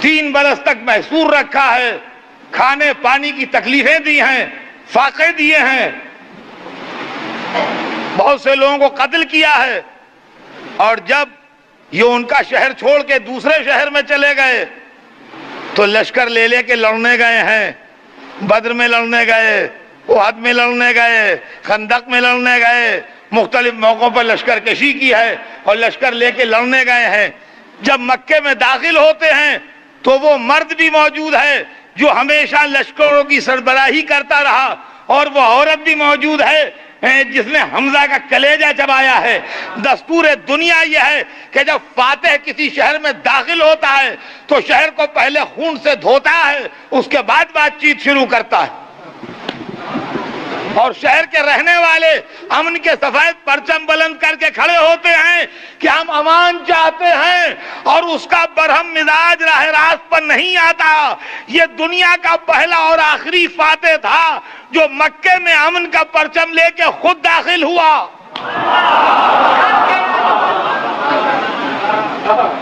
3 برس تک محصور رکھا ہے، کھانے پانی کی تکلیفیں دی ہیں، فاقے دیے ہیں، بہت سے لوگوں کو قتل کیا ہے، اور جب یہ ان کا شہر چھوڑ کے دوسرے شہر میں چلے گئے تو لشکر لے لے کے لڑنے گئے ہیں، بدر میں لڑنے گئے، احد میں لڑنے گئے، خندق میں لڑنے گئے، مختلف موقعوں پر لشکر کشی کی ہے اور لشکر لے کے لڑنے گئے ہیں۔ جب مکے میں داخل ہوتے ہیں تو وہ مرد بھی موجود ہے جو ہمیشہ لشکروں کی سربراہی کرتا رہا، اور وہ عورت بھی موجود ہے جس نے حمزہ کا کلیجہ چبایا ہے۔ دستور دنیا یہ ہے کہ جب فاتح کسی شہر میں داخل ہوتا ہے تو شہر کو پہلے خون سے دھوتا ہے، اس کے بعد بات چیت شروع کرتا ہے، اور شہر کے رہنے والے امن کے سفید پرچم بلند کر کے کھڑے ہوتے ہیں کہ ہم امان چاہتے ہیں، اور اس کا برہم مزاج راہ راست پر نہیں آتا۔ یہ دنیا کا پہلا اور آخری فاتح تھا جو مکے میں امن کا پرچم لے کے خود داخل ہوا۔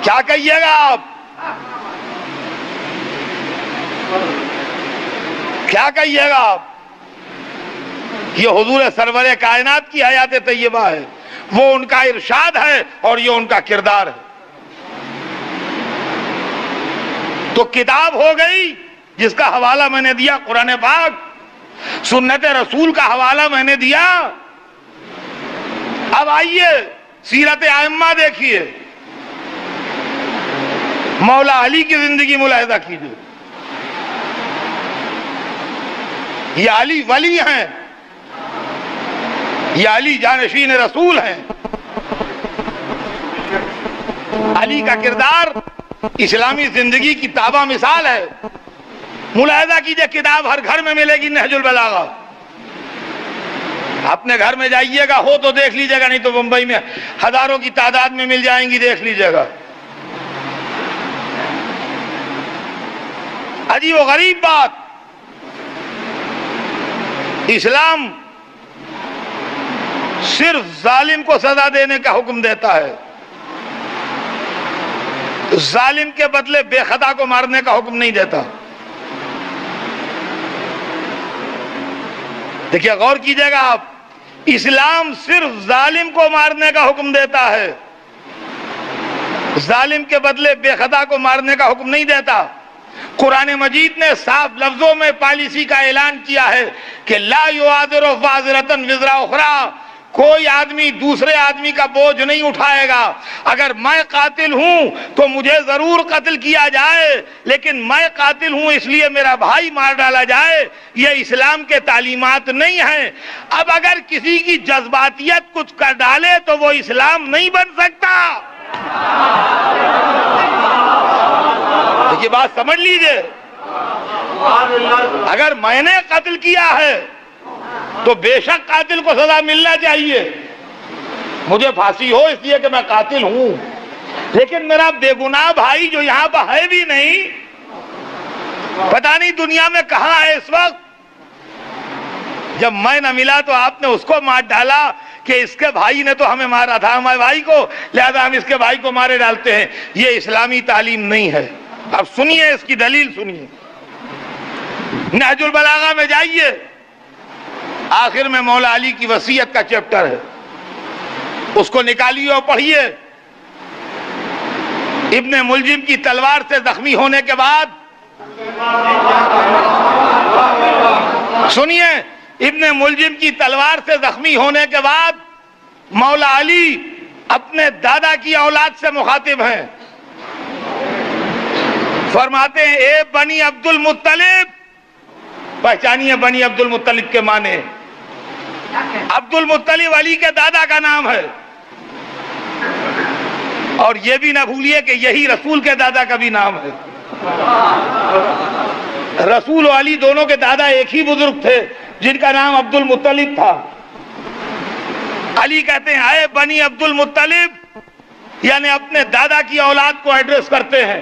کیا کہیے گا آپ؟ کیا کہیے گا آپ؟ یہ حضور سرور کائنات کی حیات طیبہ ہے، وہ ان کا ارشاد ہے اور یہ ان کا کردار ہے۔ تو کتاب ہو گئی جس کا حوالہ میں نے دیا قرآن پاک، سنت رسول کا حوالہ میں نے دیا۔ اب آئیے سیرت ائمہ دیکھیے، مولا علی کی زندگی ملاحظہ کیجیے۔ یہ علی ولی ہیں، یہ علی جانشین رسول ہیں۔ علی کا کردار اسلامی زندگی کی تابع مثال ہے۔ ملاحظہ کیجئے، کتاب ہر گھر میں ملے گی، نہج البلاغہ۔ اپنے گھر میں جائیے گا، ہو تو دیکھ لیجیے گا، نہیں تو ممبئی میں ہزاروں کی تعداد میں مل جائیں گی، دیکھ لیجیے گا۔ عجیب و غریب بات، اسلام صرف ظالم کو سزا دینے کا حکم دیتا ہے، ظالم کے بدلے بے خطا کو مارنے کا حکم نہیں دیتا۔ دیکھیے، غور کیجئے گا آپ، اسلام صرف ظالم کو مارنے کا حکم دیتا ہے، ظالم کے بدلے بے خطا کو مارنے کا حکم نہیں دیتا۔ قرآن مجید نے صاف لفظوں میں پالیسی کا اعلان کیا ہے کہ لا یعاذر وازرۃ وزر اخری، کوئی آدمی دوسرے آدمی کا بوجھ نہیں اٹھائے گا۔ اگر میں قاتل ہوں تو مجھے ضرور قتل کیا جائے، لیکن میں قاتل ہوں اس لیے میرا بھائی مار ڈالا جائے، یہ اسلام کے تعلیمات نہیں ہیں۔ اب اگر کسی کی جذباتیت کچھ کر ڈالے تو وہ اسلام نہیں بن سکتا۔ یہ بات سمجھ لیجئے، اگر میں نے قتل کیا ہے تو بے شک قاتل کو سزا ملنا چاہیے، مجھے پھانسی ہو اس لیے کہ میں قاتل ہوں، لیکن میرا بے گناہ بھائی جو یہاں پہ ہے بھی نہیں، پتہ نہیں دنیا میں کہاں ہے اس وقت، جب میں نہ ملا تو آپ نے اس کو مار ڈالا کہ اس کے بھائی نے تو ہمیں مارا تھا ہمارے بھائی کو، لہذا ہم اس کے بھائی کو مارے ڈالتے ہیں۔ یہ اسلامی تعلیم نہیں ہے۔ اب سنیے، اس کی دلیل سنیے، نہج البلاغہ میں جائیے، آخر میں مولا علی کی وصیت کا چیپٹر ہے، اس کو نکالیے اور پڑھیے۔ ابن ملجم کی تلوار سے زخمی ہونے کے بعد، سنیے، ابن ملجم کی تلوار سے زخمی ہونے کے بعد مولا علی اپنے دادا کی اولاد سے مخاطب ہیں، فرماتے ہیں اے بنی عبد المطلب، پہچانیے بنی عبد المطلب کے معنی، عبد المطلب علی کے دادا کا نام ہے، اور یہ بھی نہ بھولیے کہ یہی رسول کے دادا کا بھی نام ہے۔ رسول و علی دونوں کے دادا ایک ہی بزرگ تھے جن کا نام عبد المطلب تھا۔ علی کہتے ہیں اے بنی عبد المطلب، یعنی اپنے دادا کی اولاد کو ایڈریس کرتے ہیں،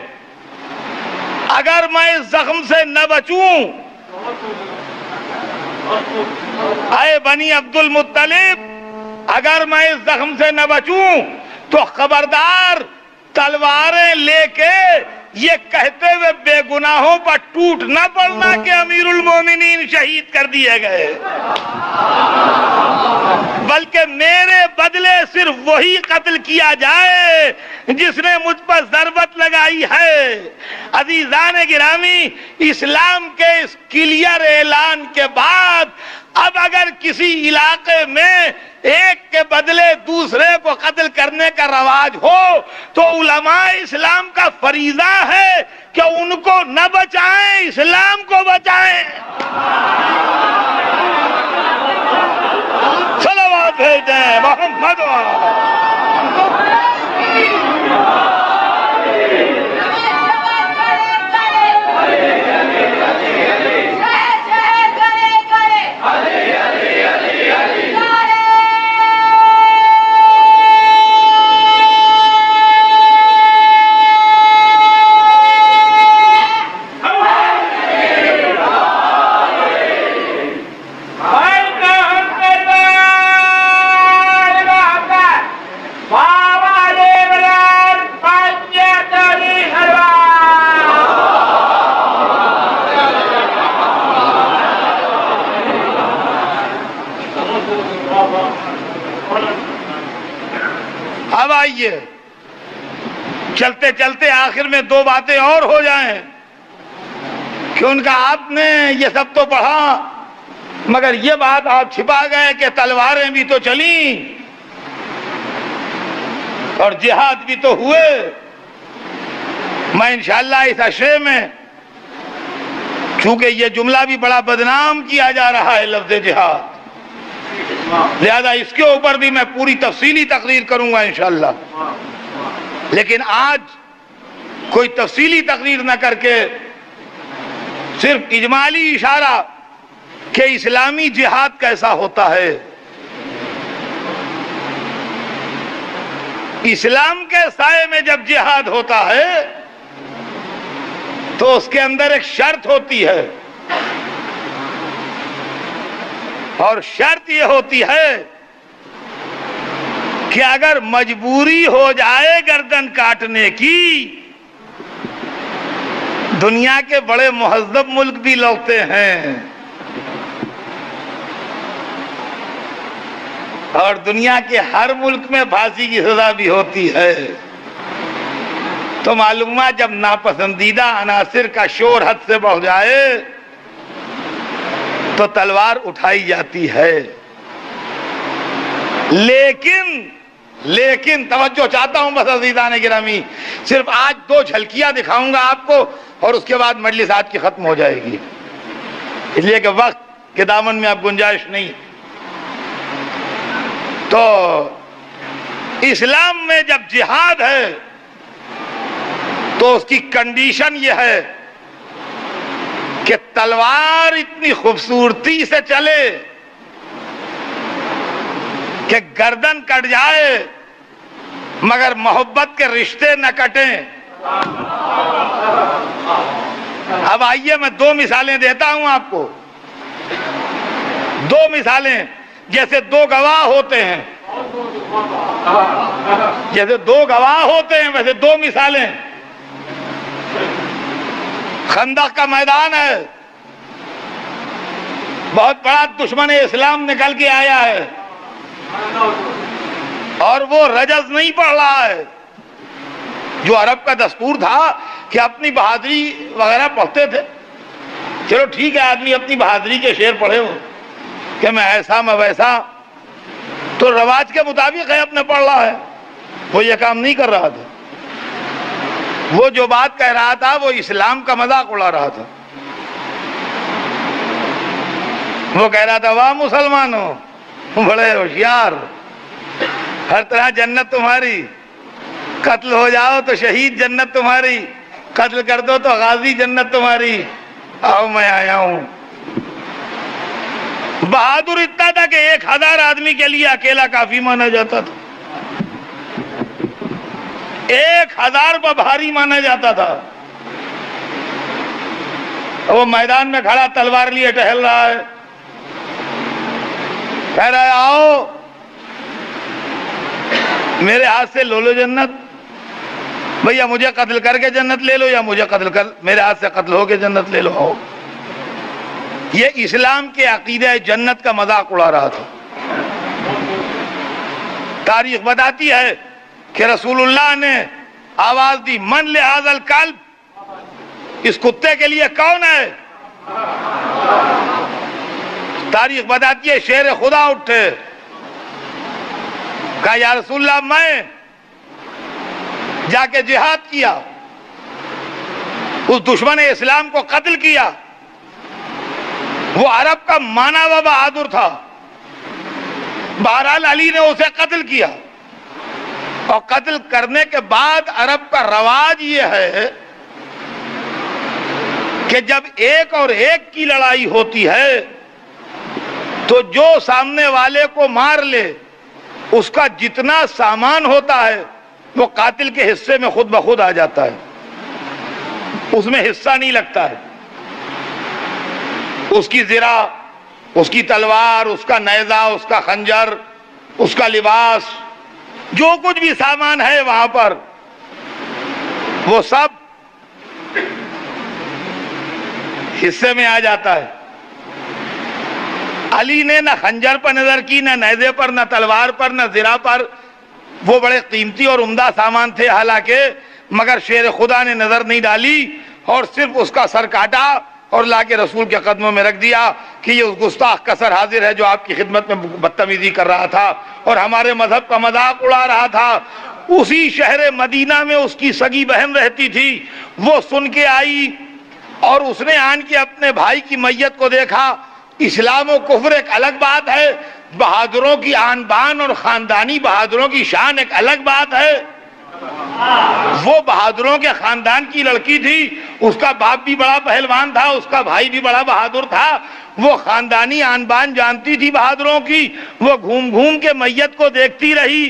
اگر میں اس زخم سے نہ بچوں اے بنی عبد المطلب، اگر میں اس زخم سے نہ بچوں تو خبردار تلواریں لے کے یہ کہتے ہوئے بے گناہوں پر ٹوٹ نہ پڑنا کہ امیر المومنین شہید کر دیے گئے، بلکہ میرے بدلے صرف وہی قتل کیا جائے جس نے مجھ پر ضربت لگائی ہے۔ عزیزان گرامی، اسلام کے اس کلیئر اعلان کے بعد اب اگر کسی علاقے میں ایک کے بدلے دوسرے کو قتل کرنے کا رواج ہو تو علماء اسلام کا فریضہ ہے کہ ان کو نہ بچائیں، اسلام کو بچائیں۔ صلوات بھیجیں محمد اب آئیے چلتے چلتے آخر میں دو باتیں اور ہو جائیں کہ ان کا آپ نے یہ سب تو پڑھا مگر یہ بات آپ چھپا گئے کہ تلواریں بھی تو چلیں اور جہاد بھی تو ہوئے۔ میں انشاءاللہ اس اشرے میں، چونکہ یہ جملہ بھی بڑا بدنام کیا جا رہا ہے لفظ جہاد، لہذا اس کے اوپر بھی میں پوری تفصیلی تقریر کروں گا انشاءاللہ، لیکن آج کوئی تفصیلی تقریر نہ کر کے صرف اجمالی اشارہ کہ اسلامی جہاد کیسا ہوتا ہے۔ اسلام کے سائے میں جب جہاد ہوتا ہے تو اس کے اندر ایک شرط ہوتی ہے، اور شرط یہ ہوتی ہے کہ اگر مجبوری ہو جائے گردن کاٹنے کی، دنیا کے بڑے مہذب ملک بھی لوٹتے ہیں اور دنیا کے ہر ملک میں پھانسی کی سزا بھی ہوتی ہے، تو معلوم ہے جب ناپسندیدہ عناصر کا شور حد سے بڑھ جائے تو تلوار اٹھائی جاتی ہے۔ لیکن توجہ چاہتا ہوں بس عزیزان گرامی، صرف آج دو جھلکیاں دکھاؤں گا آپ کو اور اس کے بعد مجلس آج کی ختم ہو جائے گی، اس لیے کہ وقت کے دامن میں اب گنجائش نہیں۔ تو اسلام میں جب جہاد ہے تو اس کی کنڈیشن یہ ہے کہ تلوار اتنی خوبصورتی سے چلے کہ گردن کٹ جائے مگر محبت کے رشتے نہ کٹیں۔ اب آئیے میں دو مثالیں دیتا ہوں آپ کو، دو مثالیں، جیسے دو گواہ ہوتے ہیں، ویسے دو مثالیں۔ خندق کا میدان ہے، بہت بڑا دشمن اسلام نکل کے آیا ہے اور وہ رجز نہیں پڑھ رہا ہے، جو عرب کا دستور تھا کہ اپنی بہادری وغیرہ پڑھتے تھے۔ چلو ٹھیک ہے، آدمی اپنی بہادری کے شعر پڑھے ہو کہ میں ایسا میں ویسا، تو رواج کے مطابق ہے اپنے پڑھ رہا ہے، وہ یہ کام نہیں کر رہا تھا۔ وہ جو بات کہہ رہا تھا وہ اسلام کا مذاق اڑا رہا تھا۔ وہ کہہ رہا تھا واہ مسلمانوں، بڑے ہوشیار، ہر طرح جنت تمہاری، قتل ہو جاؤ تو شہید جنت تمہاری، قتل کر دو تو غازی جنت تمہاری، آؤ میں آیا ہوں۔ بہادر اتنا تھا کہ 1000 آدمی کے لیے اکیلا کافی مانا جاتا تھا، 1000 پر بھاری مانا جاتا تھا۔ وہ میدان میں کھڑا تلوار لیے ٹہل رہا ہے، کہہ رہا ہے آؤ میرے ہاتھ سے لو جنت، بھیا مجھے قتل کر کے جنت لے لو یا مجھے قتل کر میرے ہاتھ سے قتل ہو کے جنت لے لو، آؤ۔ یہ اسلام کے عقیدہ جنت کا مذاق اڑا رہا تھا۔ تاریخ بتاتی ہے کہ رسول اللہ نے آواز دی، من لہذا الکلب، اس کتے کے لیے کون ہے؟ تاریخ بتاتی ہے شیر خدا اٹھے، کہا یا رسول اللہ میں جا کے جہاد کیا، اس دشمن اسلام کو قتل کیا، وہ عرب کا مانا و بہادر تھا، بہرحال علی نے اسے قتل کیا، اور قتل کرنے کے بعد عرب کا رواج یہ ہے کہ جب ایک اور ایک کی لڑائی ہوتی ہے تو جو سامنے والے کو مار لے اس کا جتنا سامان ہوتا ہے وہ قاتل کے حصے میں خود بخود آ جاتا ہے، اس میں حصہ نہیں لگتا ہے، اس کی زرہ، اس کی تلوار، اس کا نیزہ، اس کا خنجر، اس کا لباس، جو کچھ بھی سامان ہے وہاں پر وہ سب حصے میں آ جاتا ہے۔ علی نے نہ خنجر پر نظر کی، نہ نیزے پر، نہ تلوار پر، نہ زرہ پر، وہ بڑے قیمتی اور عمدہ سامان تھے حالانکہ، مگر شیر خدا نے نظر نہیں ڈالی اور صرف اس کا سر کاٹا اور لا کے رسول کے قدموں میں رکھ دیا کہ یہ اس گستاخ کا سر حاضر ہے جو آپ کی خدمت میں بدتمیزی کر رہا تھا اور ہمارے مذہب کا مذاق اڑا رہا تھا۔ اسی شہر مدینہ میں اس کی سگی بہن رہتی تھی، وہ سن کے آئی اور اس نے آن کے اپنے بھائی کی میت کو دیکھا۔ اسلام و کفر ایک الگ بات ہے، بہادروں کی آن بان اور خاندانی بہادروں کی شان ایک الگ بات ہے۔ وہ بہادروں کے خاندان کی لڑکی تھی، اس کا باپ بھی بڑا پہلوان تھا، اس کا بھائی بھی بڑا بہادر تھا، وہ خاندانی آن بان جانتی تھی بہادروں کی، وہ گھوم گھوم کے میت کو دیکھتی رہی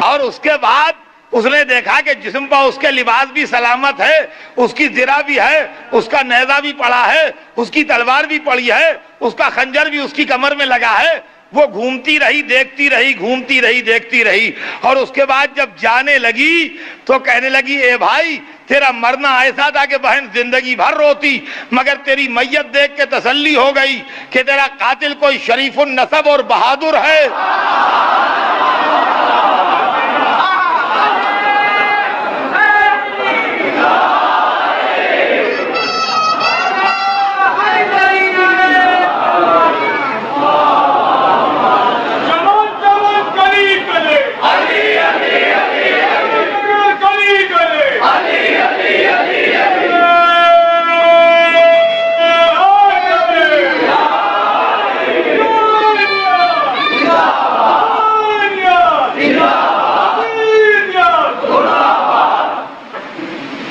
اور اس کے بعد اس نے دیکھا کہ جسم پر اس کے لباس بھی سلامت ہے، اس کی زرہ بھی ہے، اس کا نیزہ بھی پڑا ہے، اس کی تلوار بھی پڑی ہے، اس کا خنجر بھی اس کی کمر میں لگا ہے۔ وہ گھومتی رہی، دیکھتی رہی، گھومتی رہی، دیکھتی رہی، اور اس کے بعد جب جانے لگی تو کہنے لگی اے بھائی تیرا مرنا ایسا تھا کہ بہن زندگی بھر روتی، مگر تیری میت دیکھ کے تسلی ہو گئی کہ تیرا قاتل کوئی شریف النسب اور بہادر ہے۔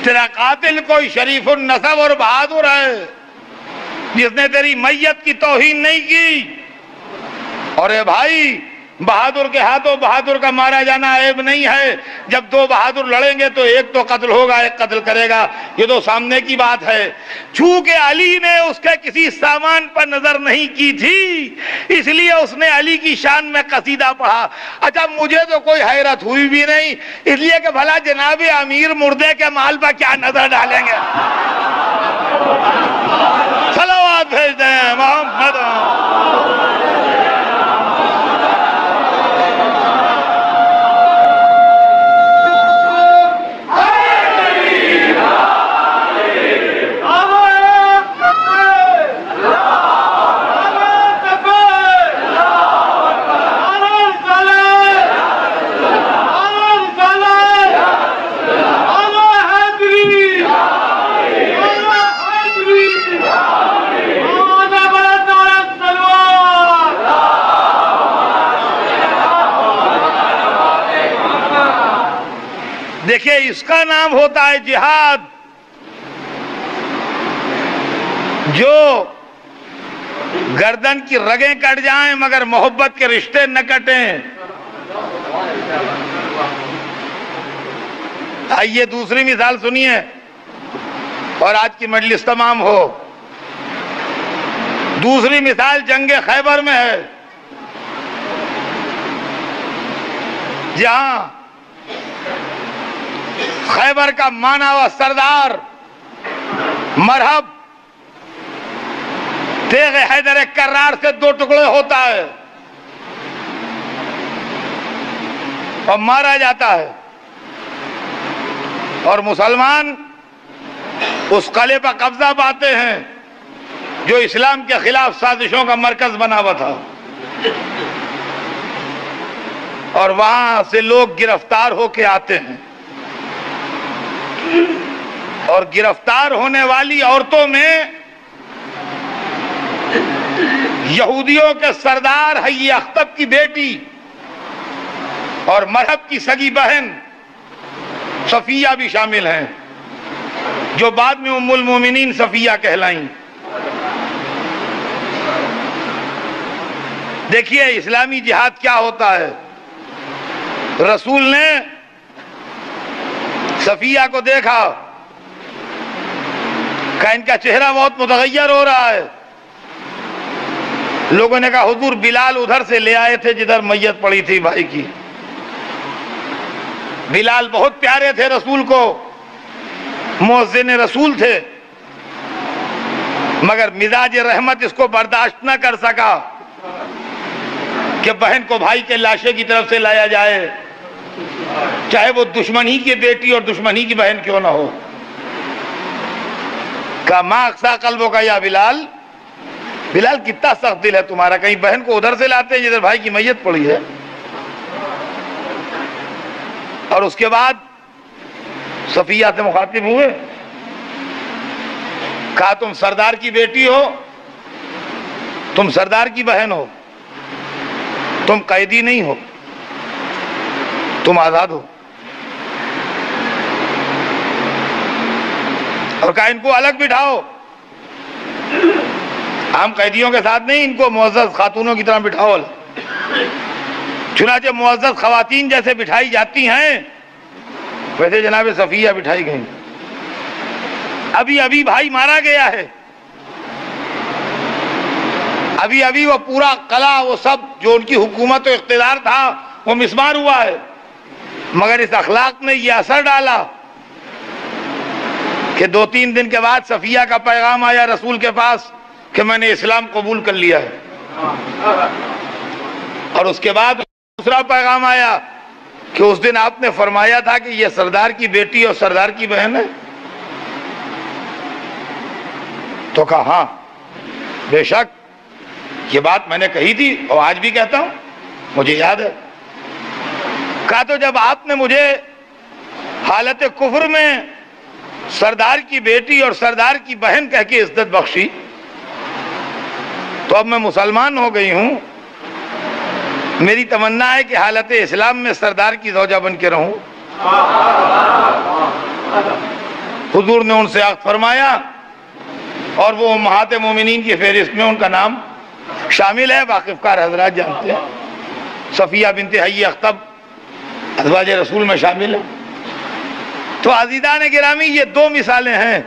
تیرا قاتل کوئی شریف النسب اور بہادر ہے جس نے تیری میت کی توہین نہیں کی۔ اور اے بھائی بہادر کے ہاتھوں بہادر کا مارا جانا عیب نہیں ہے، جب دو بہادر لڑیں گے تو ایک تو قتل ہوگا، ایک قتل کرے گا، یہ تو سامنے کی بات ہے۔ چونکہ علی نے اس کے کسی سامان پر نظر نہیں کی تھی اس لیے اس نے علی کی شان میں قصیدہ پڑھا۔ اچھا مجھے تو کوئی حیرت ہوئی بھی نہیں، اس لیے کہ بھلا جناب امیر مردے کے مال پر کیا نظر ڈالیں گے؟ صلوات بھیج دیں محمد۔ دیکھیے اس کا نام ہوتا ہے جہاد، جو گردن کی رگیں کٹ جائیں مگر محبت کے رشتے نہ کٹیں۔ آئیے دوسری مثال سنیے اور آج کی مجلس تمام ہو۔ دوسری مثال جنگ خیبر میں ہے، جہاں خیبر کا مانا ہوا سردار مرحب تیغ حیدر کرار سے 2 ٹکڑے ہوتا ہے اور مارا جاتا ہے، اور مسلمان اس قلعے پر قبضہ پاتے ہیں جو اسلام کے خلاف سازشوں کا مرکز بنا ہوا تھا، اور وہاں سے لوگ گرفتار ہو کے آتے ہیں، اور گرفتار ہونے والی عورتوں میں یہودیوں کے سردار حی اخطب کی بیٹی اور مرحب کی سگی بہن صفیہ بھی شامل ہیں، جو بعد میں ام المومنین صفیہ کہلائیں۔ دیکھیے اسلامی جہاد کیا ہوتا ہے۔ رسول نے صفیہ کو دیکھا کہ ان کا چہرہ بہت متغیر ہو رہا ہے، لوگوں نے کہا حضور بلال ادھر سے لے آئے تھے جدھر میت پڑی تھی بھائی کی۔ بلال بہت پیارے تھے رسول کو، مؤذن رسول تھے، مگر مزاج رحمت اس کو برداشت نہ کر سکا کہ بہن کو بھائی کے لاشے کی طرف سے لایا جائے، چاہے وہ دشمن ہی کی بیٹی اور دشمن ہی کی بہن کیوں نہ ہو۔ کہا ما اقسا قلبوں کا یا بلال، بلال کتنا سخت دل ہے تمہارا، کہیں بہن کو ادھر سے لاتے ہیں جدھر بھائی کی میت پڑی ہے۔ اور اس کے بعد صفیہ سے مخاطب ہوئے، کہا تم سردار کی بیٹی ہو، تم سردار کی بہن ہو، تم قیدی نہیں ہو، تم آزاد ہو۔ اور کہا ان کو الگ بٹھاؤ، عام قیدیوں کے ساتھ نہیں، ان کو معزز خاتونوں کی طرح بٹھاؤ۔ چنانچہ معزز خواتین جیسے بٹھائی جاتی ہیں ویسے جناب صفیہ بٹھائی گئیں۔ ابھی بھائی مارا گیا ہے، ابھی وہ پورا قلعہ وہ سب جو ان کی حکومت و اقتدار تھا وہ مسمار ہوا ہے، مگر اس اخلاق نے یہ اثر ڈالا کہ 2-3 دن کے بعد صفیہ کا پیغام آیا رسول کے پاس کہ میں نے اسلام قبول کر لیا ہے۔ اور اس کے بعد دوسرا پیغام آیا کہ اس دن آپ نے فرمایا تھا کہ یہ سردار کی بیٹی اور سردار کی بہن ہے۔ تو کہا ہاں بے شک یہ بات میں نے کہی تھی اور آج بھی کہتا ہوں، مجھے یاد ہے۔ کہا تو جب آپ نے مجھے حالت کفر میں سردار کی بیٹی اور سردار کی بہن کہہ کے عزت بخشی تو اب میں مسلمان ہو گئی ہوں، میری تمنا ہے کہ حالت اسلام میں سردار کی زوجہ بن کے رہوں۔ حضور نے ان سے عقد فرمایا اور وہ امہات مومنین کی فہرست میں ان کا نام شامل ہے، واقف کار حضرات جانتے ہیں، صفیہ بنت حی اخطب ازواج رسول میں شامل ہے۔ تو عزیزان گرامی یہ 2 مثالیں ہیں،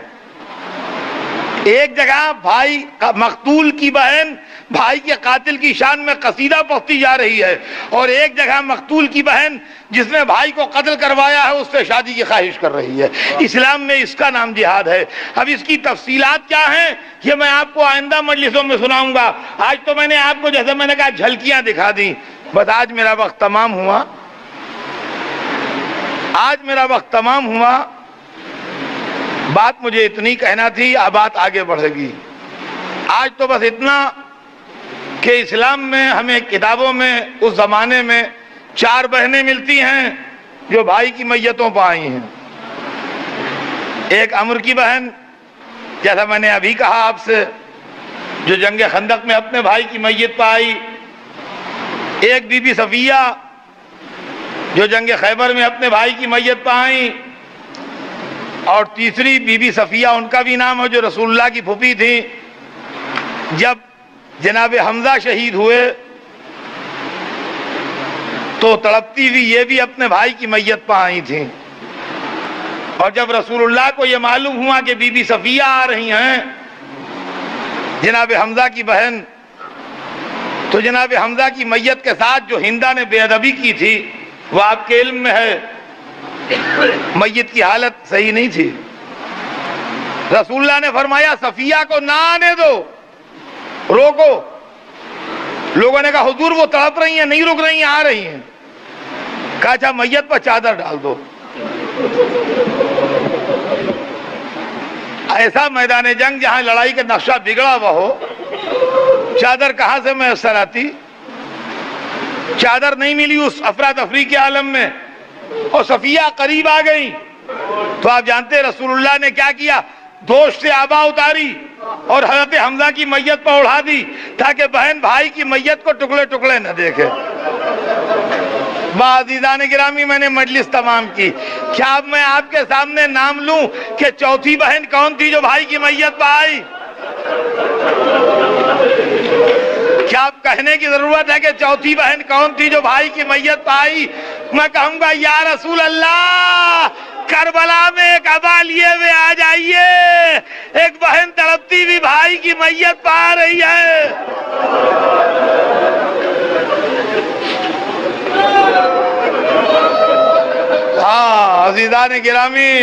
ایک جگہ بھائی مقتول کی بہن بھائی کے قاتل کی شان میں قصیدہ پڑھتی جا رہی ہے، اور ایک جگہ مقتول کی بہن جس نے بھائی کو قتل کروایا ہے اس سے شادی کی خواہش کر رہی ہے۔ اسلام میں اس کا نام جہاد ہے۔ اب اس کی تفصیلات کیا ہیں یہ میں آپ کو آئندہ مجلسوں میں سناؤں گا، آج تو میں نے آپ کو جیسے میں نے کہا جھلکیاں دکھا دیں۔ بس آج میرا وقت تمام ہوا، آج میرا وقت تمام ہوا، بات مجھے اتنی کہنا تھی، اب بات آگے بڑھے گی۔ آج تو بس اتنا کہ اسلام میں ہمیں کتابوں میں اس زمانے میں 4 بہنیں ملتی ہیں جو بھائی کی میتوں پہ آئی ہیں۔ ایک عمر کی بہن جیسا میں نے ابھی کہا آپ سے، جو جنگ خندق میں اپنے بھائی کی میت پہ آئی، ایک بی بی صفیہ جو جنگ خیبر میں اپنے بھائی کی میت پہ آئیں، اور تیسری بی بی صفیہ ان کا بھی نام ہے جو رسول اللہ کی پھوپھی تھیں۔ جب جناب حمزہ شہید ہوئے تو تڑپتی ہوئی یہ بھی اپنے بھائی کی میت پہ آئی تھیں، اور جب رسول اللہ کو یہ معلوم ہوا کہ بی بی صفیہ آ رہی ہیں جناب حمزہ کی بہن، تو جناب حمزہ کی میت کے ساتھ جو ہندا نے بے ادبی کی تھی وہ آپ کے علم میں ہے، میت کی حالت صحیح نہیں تھی۔ رسول اللہ نے فرمایا صفیہ کو نہ آنے دو، روکو۔ لوگوں نے کہا حضور وہ تڑپ رہی ہیں، نہیں رک رہی ہیں، آ رہی ہیں۔ کہا اچھا میت پر چادر ڈال دو۔ ایسا میدان جنگ جہاں لڑائی کا نقشہ بگڑا ہوا ہو، چادر کہاں سے میسر آتی؟ چادر نہیں ملی اس افراتفری کے عالم میں، اور صفیہ قریب آ گئی تو آپ جانتے رسول اللہ نے کیا کیا؟ دوش سے آبا اتاری اور حضرت حمزہ کی میت پر اڑا دی تاکہ بہن بھائی کی میت کو ٹکڑے ٹکڑے نہ دیکھے۔ عزیزان گرامی، میں نے مجلس تمام کی، کیا اب میں آپ کے سامنے نام لوں کہ چوتھی بہن کون تھی جو بھائی کی میت پر آئی؟ کیا آپ کہنے کی ضرورت ہے کہ چوتھی بہن کون تھی جو بھائی کی میت پر آئی؟ میں کہوں گا یا رسول اللہ، کربلا میں ایک ابا لیے ہوئے آ جائیے، ایک بہن تڑپتی بھی بھائی کی میت پر آ رہی ہے۔ ہاں عزیزان گرامی،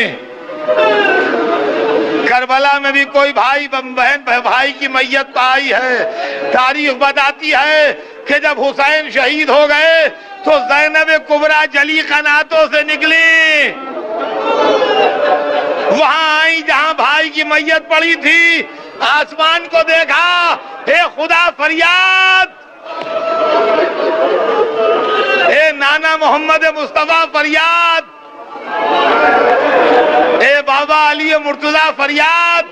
کربلا میں بھی کوئی بھائی بہن بھائی کی میت پر آئی ہے۔ تاریخ بتاتی ہے کہ جب حسین شہید ہو گئے تو زینب کبریٰ جلی قناتوں سے نکلی، وہاں آئی جہاں بھائی کی میت پڑی تھی، آسمان کو دیکھا، اے خدا فریاد، اے نانا محمد مصطفیٰ فریاد، اے بابا علی مرتضی فریاد،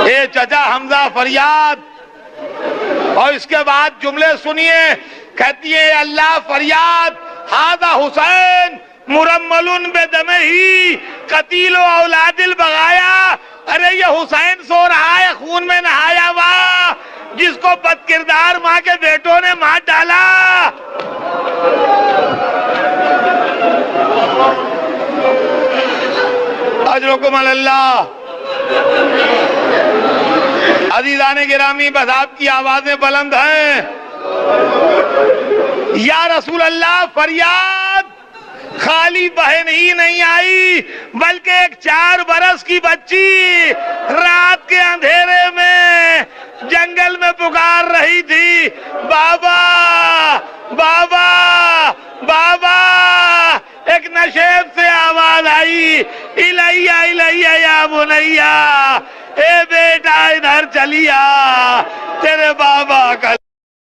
اے چچا حمزہ فریاد۔ اور اس کے بعد جملے سنیے، کہتی ہے اللہ فریاد، ھذا حسین مرمل بدمہ قتیل اولاد البغایا، ارے یہ حسین سو رہا ہے خون میں نہایا ہوا، جس کو بد کردار ماں کے بیٹوں نے مار ڈالا۔ اجرکم اللہ۔ عزیزان گرامی، بس آپ کی آوازیں بلند ہیں۔ یا رسول اللہ، فریاد، خالی بہن ہی نہیں آئی بلکہ ایک 4 برس کی بچی رات کے اندھیرے میں جنگل میں پکار رہی تھی، بابا بابا بابا۔ ایک نشیب سے آواز آئی، الیہ الیہ یا بنیہ، اے بیٹا ادھر چلیا، تیرے باپ